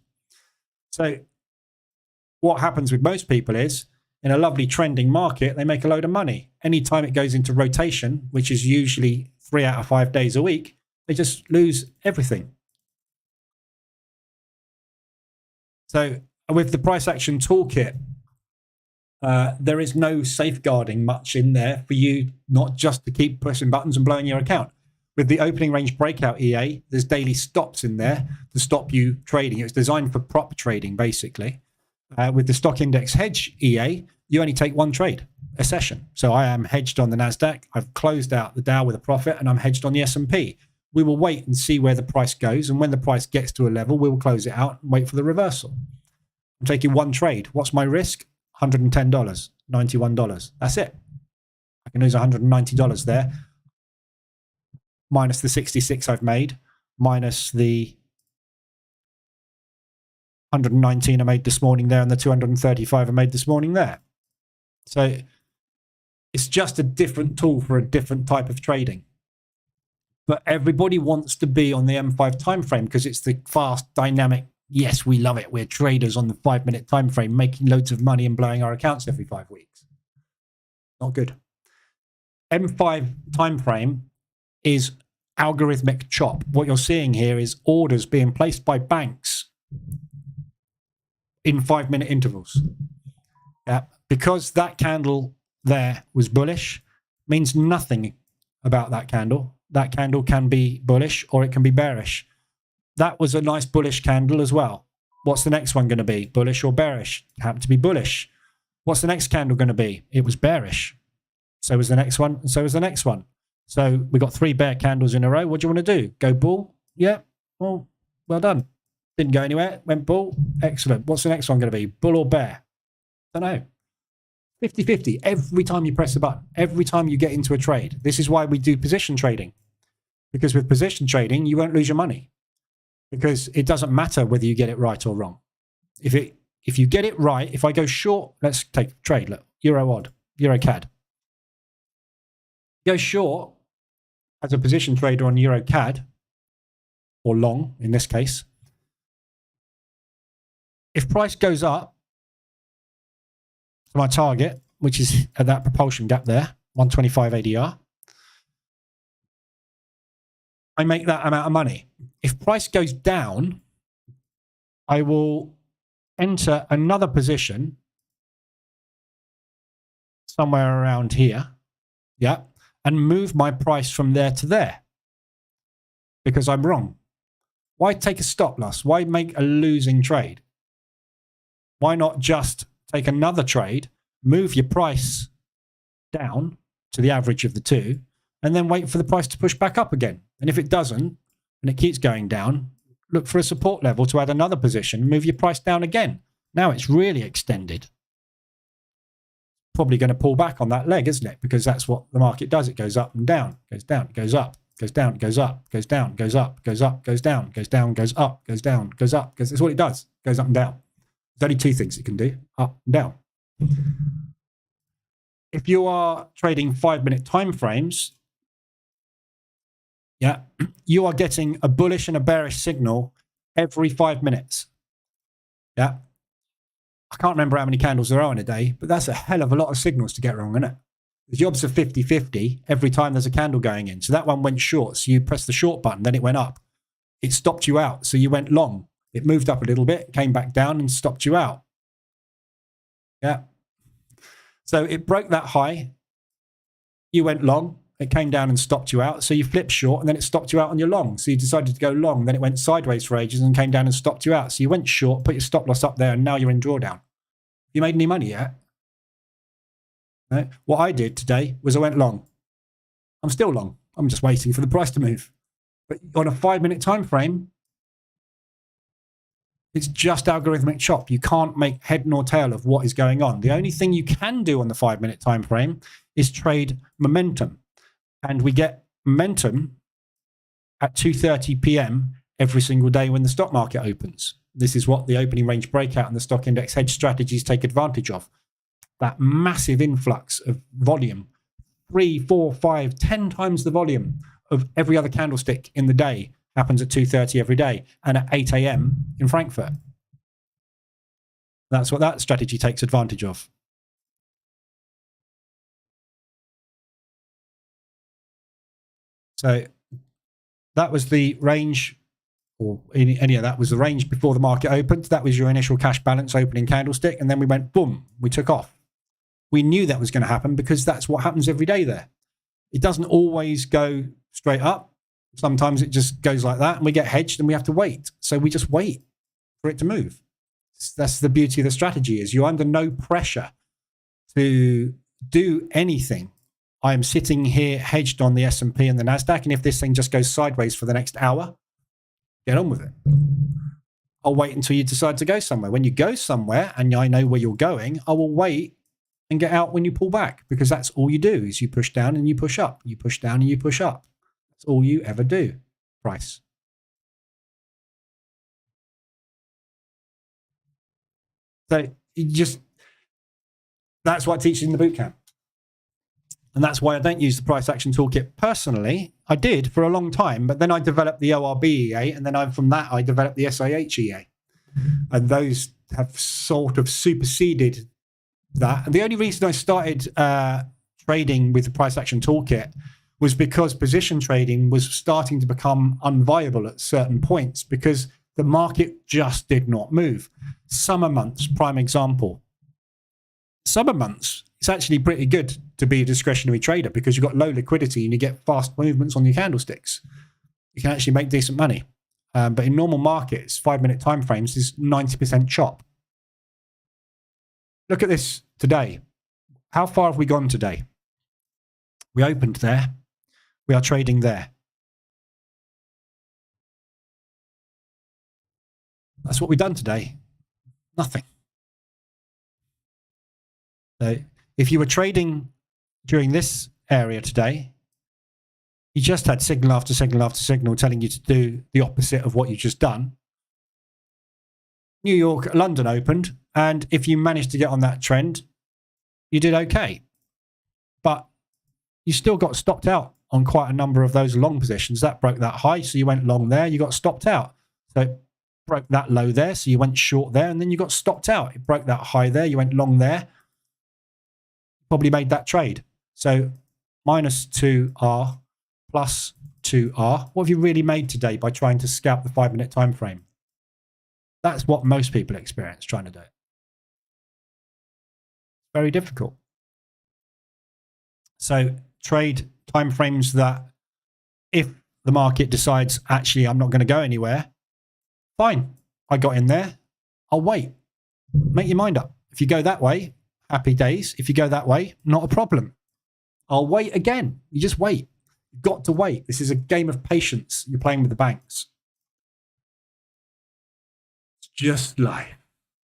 So what happens with most people is, in a lovely trending market, they make a load of money. Anytime it goes into rotation, which is usually 3 out of 5 days a week, they just lose everything. So with the Price Action Toolkit, there is no safeguarding much in there for you not just to keep pressing buttons and blowing your account. With the opening range breakout EA, there's daily stops in there to stop you trading. It's designed for prop trading, basically. With the stock index hedge EA, you only take one trade a session. So I am hedged on the NASDAQ. I've closed out the DOW with a profit and I'm hedged on the S&P. We will wait and see where the price goes. And when the price gets to a level, we will close it out and wait for the reversal. I'm taking one trade. What's my risk? $110, $91. That's it. I can lose $190 there, minus the 66 I've made, minus the 119 I made this morning there, and the 235 I made this morning there. So it's just a different tool for a different type of trading. But everybody wants to be on the M5 time frame because it's the fast, dynamic. Yes, we love it. We're traders on the 5-minute time frame, making loads of money and blowing our accounts every 5 weeks. Not good. M5 time frame is algorithmic chop. What you're seeing here is orders being placed by banks in 5-minute intervals. Yeah, because that candle there was bullish means nothing about that candle. That candle can be bullish or it can be bearish. That was a nice bullish candle as well. What's the next one going to be? Bullish or bearish? Happened to be bullish. What's the next candle going to be? It was bearish. So was the next one, and so was the next one. So we got 3 bear candles in a row. What do you want to do? Go bull? Yeah. Well done. Didn't go anywhere. Went bull. Excellent. What's the next one going to be? Bull or bear? Don't know. 50-50 every time you press the button, every time you get into a trade. This is why we do position trading. Because with position trading, you won't lose your money. Because it doesn't matter whether you get it right or wrong. If you get it right, if I go short, let's take a trade. Look, Euro odd, Euro CAD. Go short as a position trader on Euro CAD, or long in this case. If price goes up to my target, which is at that propulsion gap there, 125 ADR, I make that amount of money. If price goes down, I will enter another position somewhere around here, yeah, and move my price from there to there because I'm wrong. Why take a stop loss? Why make a losing trade? Why not just take another trade, move your price down to the average of the two, and then wait for the price to push back up again? And if it doesn't, and it keeps going down, look for a support level to add another position, move your price down again. Now it's really extended. Probably going to pull back on that leg, isn't it? Because that's what the market does. It goes up and down, goes down, goes up, goes down, goes up, goes down, goes up, goes up, goes down, goes down, goes up, goes down, goes up. Because that's what it does. It goes up and down. There's only two things it can do, up and down. If you are trading 5-minute time frames, yeah, you are getting a bullish and a bearish signal every 5 minutes. Yeah. I can't remember how many candles there are in a day, but that's a hell of a lot of signals to get wrong, isn't it? The jobs are 50-50 every time there's a candle going in. So that one went short. So you press the short button, then it went up. It stopped you out. So you went long. It moved up a little bit, came back down and stopped you out. Yeah. So it broke that high. You went long. It came down and stopped you out. So you flipped short and then it stopped you out on your long. So you decided to go long. Then it went sideways for ages and came down and stopped you out. So you went short, put your stop loss up there, and now you're in drawdown. You made any money yet? No? What I did today was I went long. I'm still long. I'm just waiting for the price to move. But on a 5-minute time frame, it's just algorithmic chop. You can't make head nor tail of what is going on. The only thing you can do on the 5-minute time frame is trade momentum. And we get momentum at 2:30 p.m. every single day when the stock market opens. This is what the opening range breakout and the stock index hedge strategies take advantage of. That massive influx of volume, 3, 4, 5, 10 times the volume of every other candlestick in the day happens at 2:30 every day and at 8 a.m. in Frankfurt. That's what that strategy takes advantage of. So that was the range, or that was the range before the market opened. That was your initial cash balance opening candlestick. And then we went, boom, we took off. We knew that was going to happen because that's what happens every day there. It doesn't always go straight up. Sometimes it just goes like that and we get hedged and we have to wait. So we just wait for it to move. That's the beauty of the strategy, is you're under no pressure to do anything. I am sitting here hedged on the S&P and the NASDAQ, and if this thing just goes sideways for the next hour, get on with it. I'll wait until you decide to go somewhere. When you go somewhere and I know where you're going, I will wait and get out when you pull back, because that's all you do, is you push down and you push up. You push down and you push up. That's all you ever do. Price. So that's what I teach in the bootcamp. And that's why I don't use the Price Action Toolkit personally. I did for a long time, but then I developed the ORB EA, and then from that I developed the SIH EA. And those have sort of superseded that. And the only reason I started trading with the Price Action Toolkit was because position trading was starting to become unviable at certain points, because the market just did not move. Summer months, prime example. Summer months, it's actually pretty good to be a discretionary trader because you've got low liquidity and you get fast movements on your candlesticks. You can actually make decent money. But in normal markets, 5-minute time frames is 90% chop. Look at this today. How far have we gone today? We opened there. We are trading there. That's what we've done today. Nothing. So if you were trading during this area today, you just had signal after signal after signal telling you to do the opposite of what you've just done. New York, London opened, and if you managed to get on that trend, you did okay. But you still got stopped out on quite a number of those long positions. That broke that high, so you went long there, you got stopped out. So it broke that low there, so you went short there, and then you got stopped out. It broke that high there, you went long there. Probably made that trade. So minus 2R, plus 2R. What have you really made today by trying to scalp the 5-minute time frame? That's what most people experience trying to do it. Very difficult. So trade timeframes that if the market decides, actually, I'm not going to go anywhere, fine. I got in there. I'll wait. Make your mind up. If you go that way, happy days. If you go that way, not a problem. I'll wait again. You just wait. You've got to wait. This is a game of patience. You're playing with the banks. It's just life.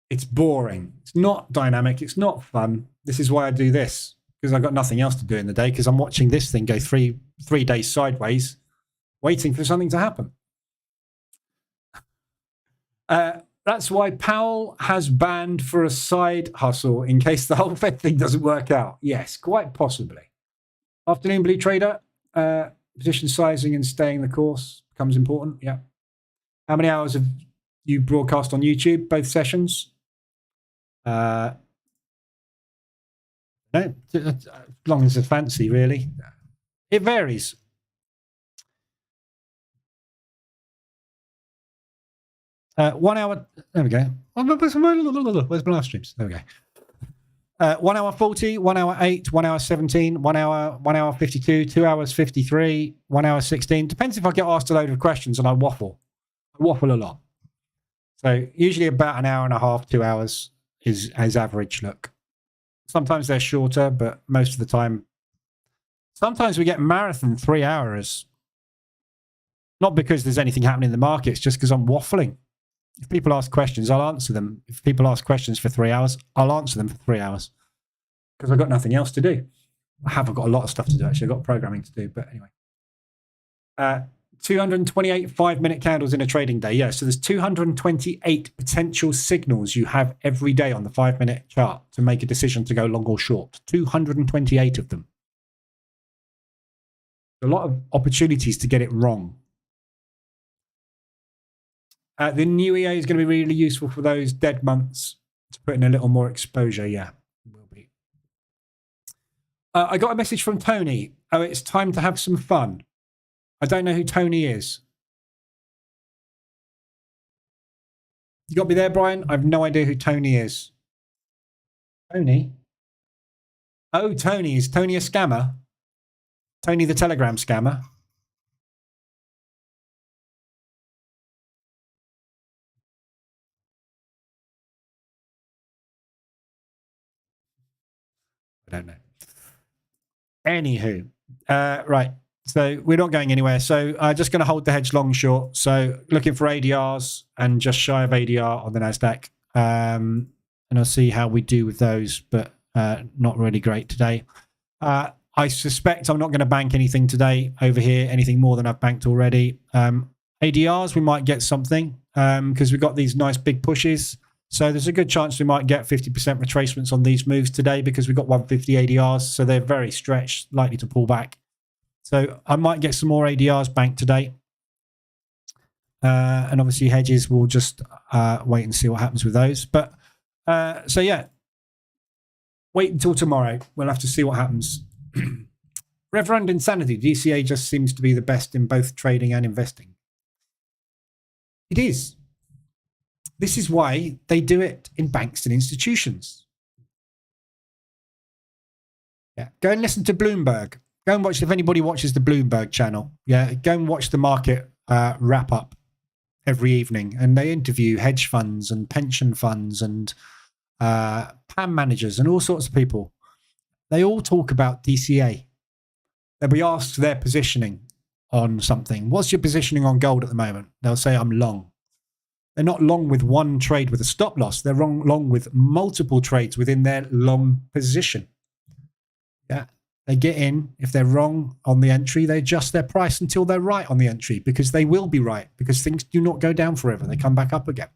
It's boring. It's not dynamic. It's not fun. This is why I do this, because I've got nothing else to do in the day, because I'm watching this thing go three days sideways, waiting for something to happen. That's why Powell has banned for a side hustle in case the whole Fed thing doesn't work out. Yes, quite possibly. Afternoon Blue Trader, position sizing and staying the course becomes important. Yeah. How many hours have you broadcast on YouTube, both sessions? No, as long as it's fancy, really. It varies. One hour. There we go. Where's my live streams? There we go. 1 hour 40, 1 hour 8, 1 hour 17, 1 hour 52, 2 hours 53, 1 hour 16. Depends if I get asked a load of questions and I waffle. I waffle a lot. So usually about an hour and a half, 2 hours is average look. Sometimes they're shorter, but most of the time. Sometimes we get marathon 3 hours. Not because there's anything happening in the market, it's just because I'm waffling. If people ask questions, I'll answer them. If people ask questions for 3 hours, I'll answer them for 3 hours. Because I've got nothing else to do. I haven't got a lot of stuff to do, actually. I've got programming to do, but anyway. 228 5-minute candles in a trading day. Yeah, so there's 228 potential signals you have every day on the 5-minute chart to make a decision to go long or short. 228 of them. A lot of opportunities to get it wrong. The new EA is going to be really useful for those dead months to put in a little more exposure. Yeah, will be. I got a message from Tony. Oh, it's time to have some fun. I don't know who Tony is. You got me there, Brian? I have no idea who Tony is. Tony? Oh, Tony. Is Tony a scammer? Tony the Telegram scammer? I don't know. Anywho, right. So we're not going anywhere. So just going to hold the hedge long short. So looking for ADRs and just shy of ADR on the NASDAQ. And I'll see how we do with those, but not really great today. I suspect I'm not going to bank anything today over here, anything more than I've banked already. ADRs, we might get something because we've got these nice big pushes. So there's a good chance we might get 50% retracements on these moves today because we've got 150 ADRs. So they're very stretched, likely to pull back. So I might get some more ADRs banked today. And obviously hedges, we'll just wait and see what happens with those. But so yeah, wait until tomorrow. We'll have to see what happens. Reverend Insanity, DCA just seems to be the best in both trading and investing. It is. This is why they do it in banks and institutions. Yeah, go and listen to Bloomberg. Go and watch, if anybody watches the Bloomberg channel, yeah, go and watch the market wrap up every evening. And they interview hedge funds and pension funds and PAM managers and all sorts of people. They all talk about DCA. They'll be asked their positioning on something. What's your positioning on gold at the moment? They'll say, I'm long. They're not long with one trade with a stop loss. They're long with multiple trades within their long position. Yeah. They get in. If they're wrong on the entry, they adjust their price until they're right on the entry because they will be right because things do not go down forever. They come back up again.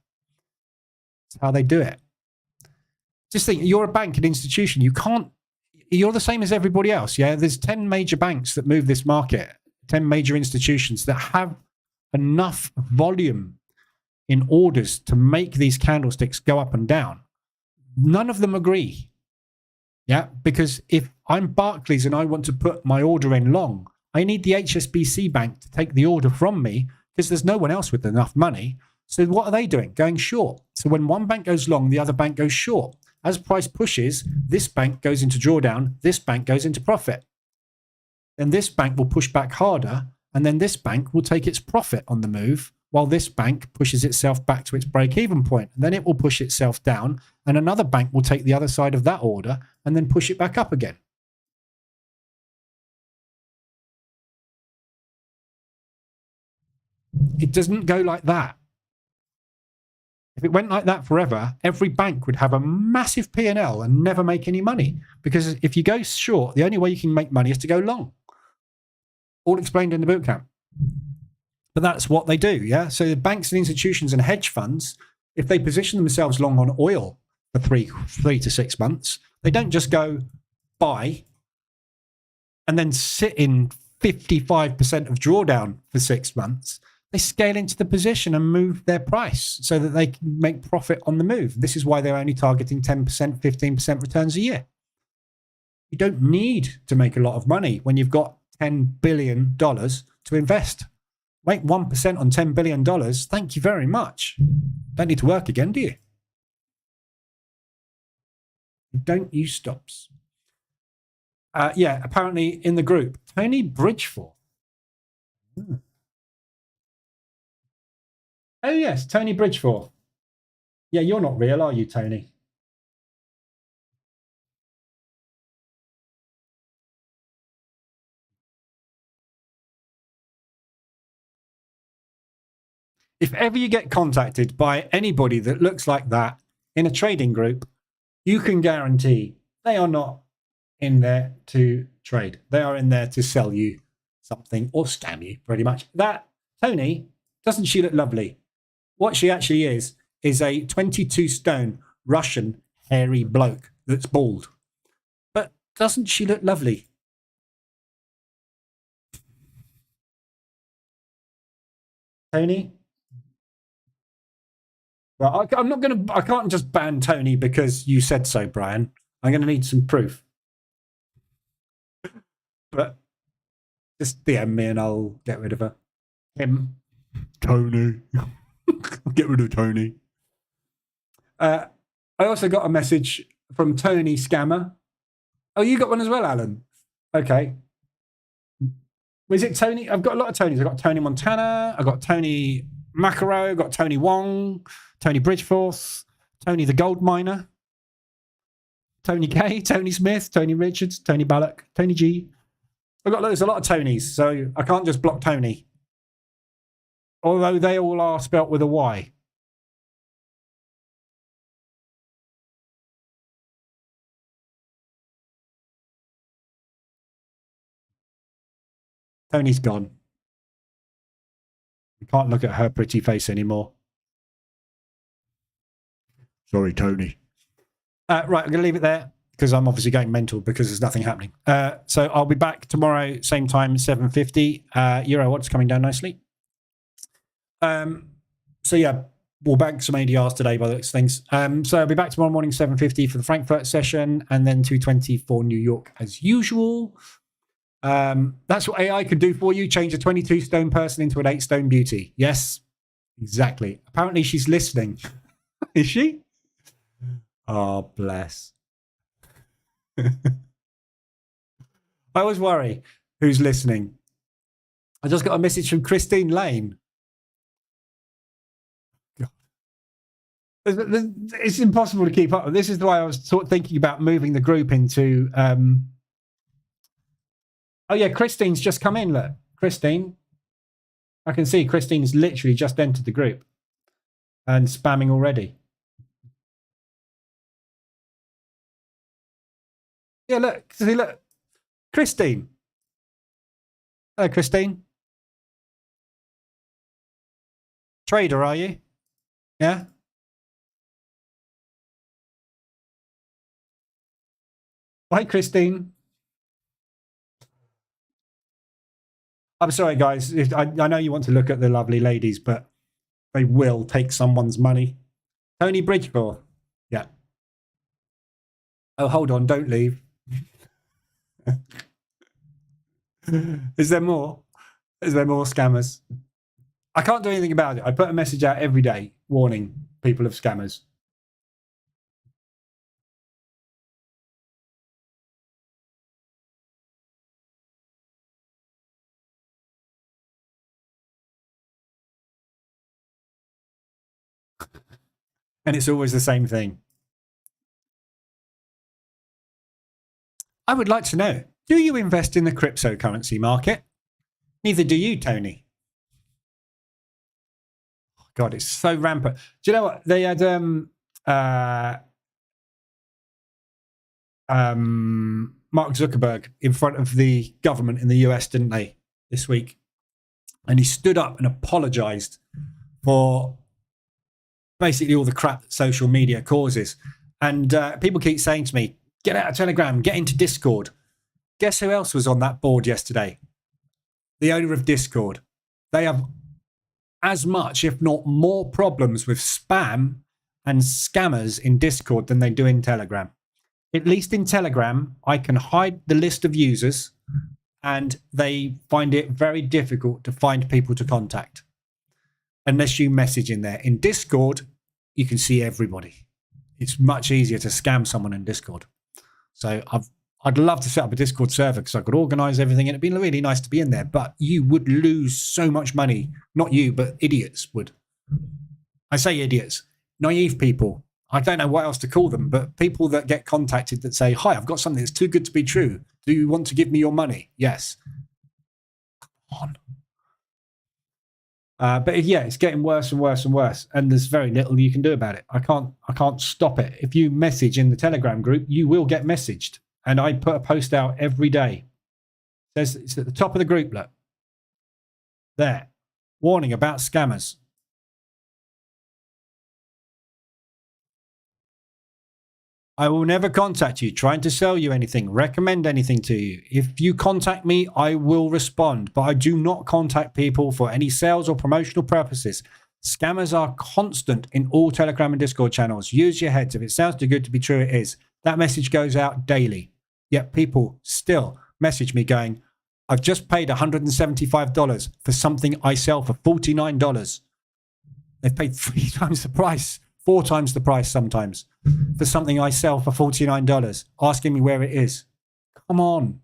That's how they do it. Just think, you're a bank, an institution. You're the same as everybody else. Yeah. There's 10 major banks that move this market, 10 major institutions that have enough volume in orders to make these candlesticks go up and down. None of them agree. Yeah, because if I'm Barclays and I want to put my order in long, I need the HSBC bank to take the order from me because there's no one else with enough money. So what are they doing? Going short. So when one bank goes long, the other bank goes short. As price pushes, this bank goes into drawdown, this bank goes into profit. Then this bank will push back harder, and then this bank will take its profit on the move, while this bank pushes itself back to its break-even point. And then it will push itself down, and another bank will take the other side of that order and then push it back up again. It doesn't go like that. If it went like that forever, every bank would have a massive P&L and never make any money. Because if you go short, the only way you can make money is to go long. All explained in the bootcamp. But that's what they do, yeah? So the banks and institutions and hedge funds, if they position themselves long on oil for three to 6 months, they don't just go buy and then sit in 55% of drawdown for 6 months. They scale into the position and move their price so that they can make profit on the move. This is why they're only targeting 10%, 15% returns a year. You don't need to make a lot of money when you've got $10 billion to invest. Make 1% on $10 billion. Thank you very much. Don't need to work again, do you? Don't use stops. Yeah, apparently in the group, Tony Bridgeforth. Oh, yes, Tony Bridgeforth. Yeah, you're not real, are you, Tony? If ever you get contacted by anybody that looks like that in a trading group, you can guarantee they are not in there to trade. They are in there to sell you something or scam you, pretty much. That, Tony, doesn't she look lovely? What she actually is a 22 stone Russian hairy bloke that's bald. But doesn't she look lovely? Tony? Well, I can't just ban Tony because you said so, Brian. I'm going to need some proof. But just DM me and I'll get rid of her. Him. Tony. Get rid of Tony. I also got a message from Tony Scammer. Oh, you got one as well, Alan? Okay. Was it Tony? I've got a lot of Tonys. I've got Tony Montana. I've got Tony Macaro. I've got Tony Wong. Tony Bridgeforth. Tony the Gold Miner. Tony K. Tony Smith. Tony Richards. Tony Ballock. Tony G. There's a lot of Tonys, so I can't just block Tony. Although they all are spelt with a Y. Tony's gone. You can't look at her pretty face anymore. Sorry, Tony. Right, I'm going to leave it there because I'm obviously going mental because there's nothing happening. So I'll be back tomorrow, same time, 7:50. Euro what's coming down nicely. So yeah, we'll bank some ADRs today by those things. So I'll be back tomorrow morning, 7:50 for the Frankfurt session, and then 2:20 for New York as usual. That's what AI could do for you. Change a 22 stone person into an 8 stone beauty. Yes, exactly. Apparently she's listening. Is she? Oh, bless. I always worry who's listening. I just got a message from Christine Lane. God. It's impossible to keep up. This is why I was thinking about moving the group into... Oh, yeah, Christine's just come in, look. Christine. I can see Christine's literally just entered the group and spamming already. Yeah, look. See, look. Christine. Hello, Christine. Trader, are you? Yeah? Hi, Christine. I'm sorry, guys. I know you want to look at the lovely ladies, but they will take someone's money. Tony Bridgeforth. Yeah. Oh, hold on. Don't leave. Is there more? Is there more scammers? I can't do anything about it. I put a message out every day warning people of scammers. And it's always the same thing. I would like to know, do you invest in the cryptocurrency market? Neither do you, Tony. God, it's so rampant. Do you know what? They had Mark Zuckerberg in front of the government in the US, didn't they, this week? And he stood up and apologized for basically all the crap that social media causes. And people keep saying to me, get out of Telegram, get into Discord. Guess who else was on that board yesterday? The owner of Discord. They have as much, if not more, problems with spam and scammers in Discord than they do in Telegram. At least in Telegram, I can hide the list of users and they find it very difficult to find people to contact unless you message in there. In Discord, you can see everybody. It's much easier to scam someone in Discord. So I'd love to set up a Discord server because I could organize everything and it'd be really nice to be in there, but you would lose so much money. Not you, but idiots would. I say idiots, naive people. I don't know what else to call them, but people that get contacted that say, hi, I've got something that's too good to be true. Do you want to give me your money? Yes. Come on. But yeah, it's getting worse and worse and worse. And there's very little you can do about it. I can't stop it. If you message in the Telegram group, you will get messaged. And I put a post out every day. It's at the top of the group, look. There. Warning about scammers. I will never contact you trying to sell you anything, recommend anything to you. If you contact me, I will respond, but I do not contact people for any sales or promotional purposes. Scammers are constant in all Telegram and Discord channels. Use your heads. If it sounds too good to be true, it is. That message goes out daily. Yet people still message me going, I've just paid $175 for something I sell for $49. They've paid 3 times the price, 4 times the price sometimes for something I sell for $49, asking me where it is. Come on.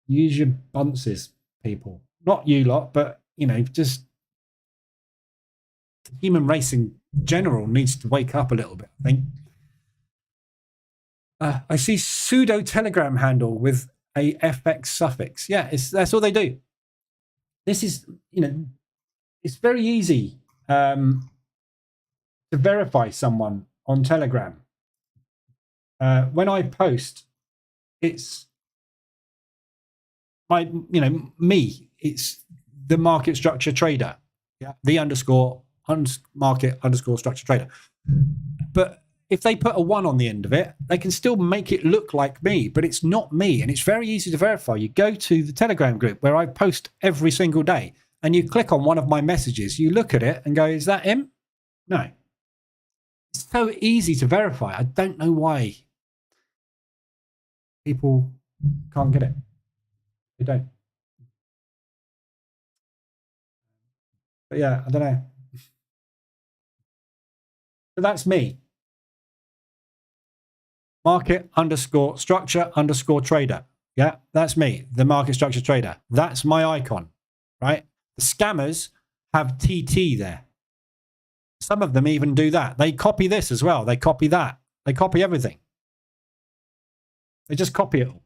Use your bunces, people. Not you lot, but, you know, just the human race in general needs to wake up a little bit, I think. I see pseudo Telegram handle with a FX suffix. Yeah, that's all they do. This is, you know, it's very easy to verify someone on Telegram. When I post, it's my, you know, me. It's the market structure trader. Yeah, the market underscore structure trader. But if they put a 1 on the end of it, they can still make it look like me, but it's not me. And it's very easy to verify. You go to the Telegram group where I post every single day and you click on one of my messages. You look at it and go, is that him? No. It's so easy to verify. I don't know why people can't get it. They don't. But yeah, I don't know. But that's me. Market underscore structure underscore trader. Yeah, that's me, the market structure trader. That's my icon, right? The scammers have TT there. Some of them even do that. They copy this as well. They copy that. They copy everything. They just copy it all.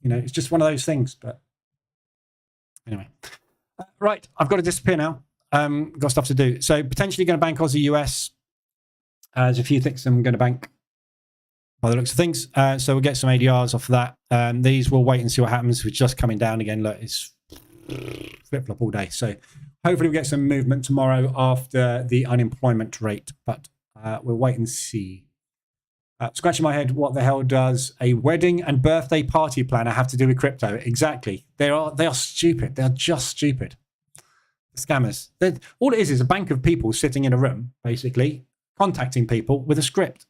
You know, it's just one of those things. But anyway. Right, I've got to disappear now. Got stuff to do. So potentially going to bank Aussie US. There's a few things I'm going to bank by the looks of things. So we'll get some ADRs off of that. These we'll wait and see what happens. We're just coming down again. Look, it's flip-flop all day. So hopefully we'll get some movement tomorrow after the unemployment rate. But we'll wait and see. Scratching my head, what the hell does a wedding and birthday party planner have to do with crypto? Exactly. They are stupid. They are just stupid. The scammers. All it is a bank of people sitting in a room, basically, contacting people with a script.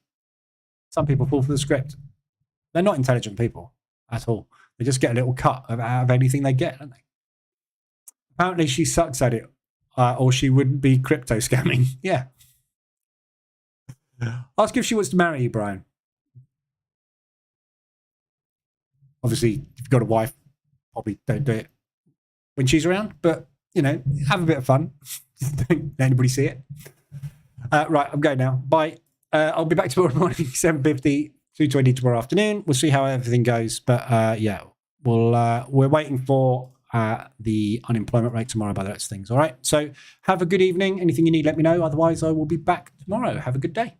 Some people fall for the script. They're not intelligent people at all. They just get a little cut out of anything they get, don't they? Apparently she sucks at it, or she wouldn't be crypto scamming. Yeah. Ask if she wants to marry you, Brian. Obviously, if you've got a wife, probably don't do it when she's around, but, you know, have a bit of fun. Don't let anybody see it. Right, I'm going now. Bye. I'll be back tomorrow morning, 7:50, 2:20 tomorrow afternoon. We'll see how everything goes. But, yeah, we're waiting for the unemployment rate tomorrow by the rest of things. All right. So have a good evening. Anything you need, let me know. Otherwise, I will be back tomorrow. Have a good day.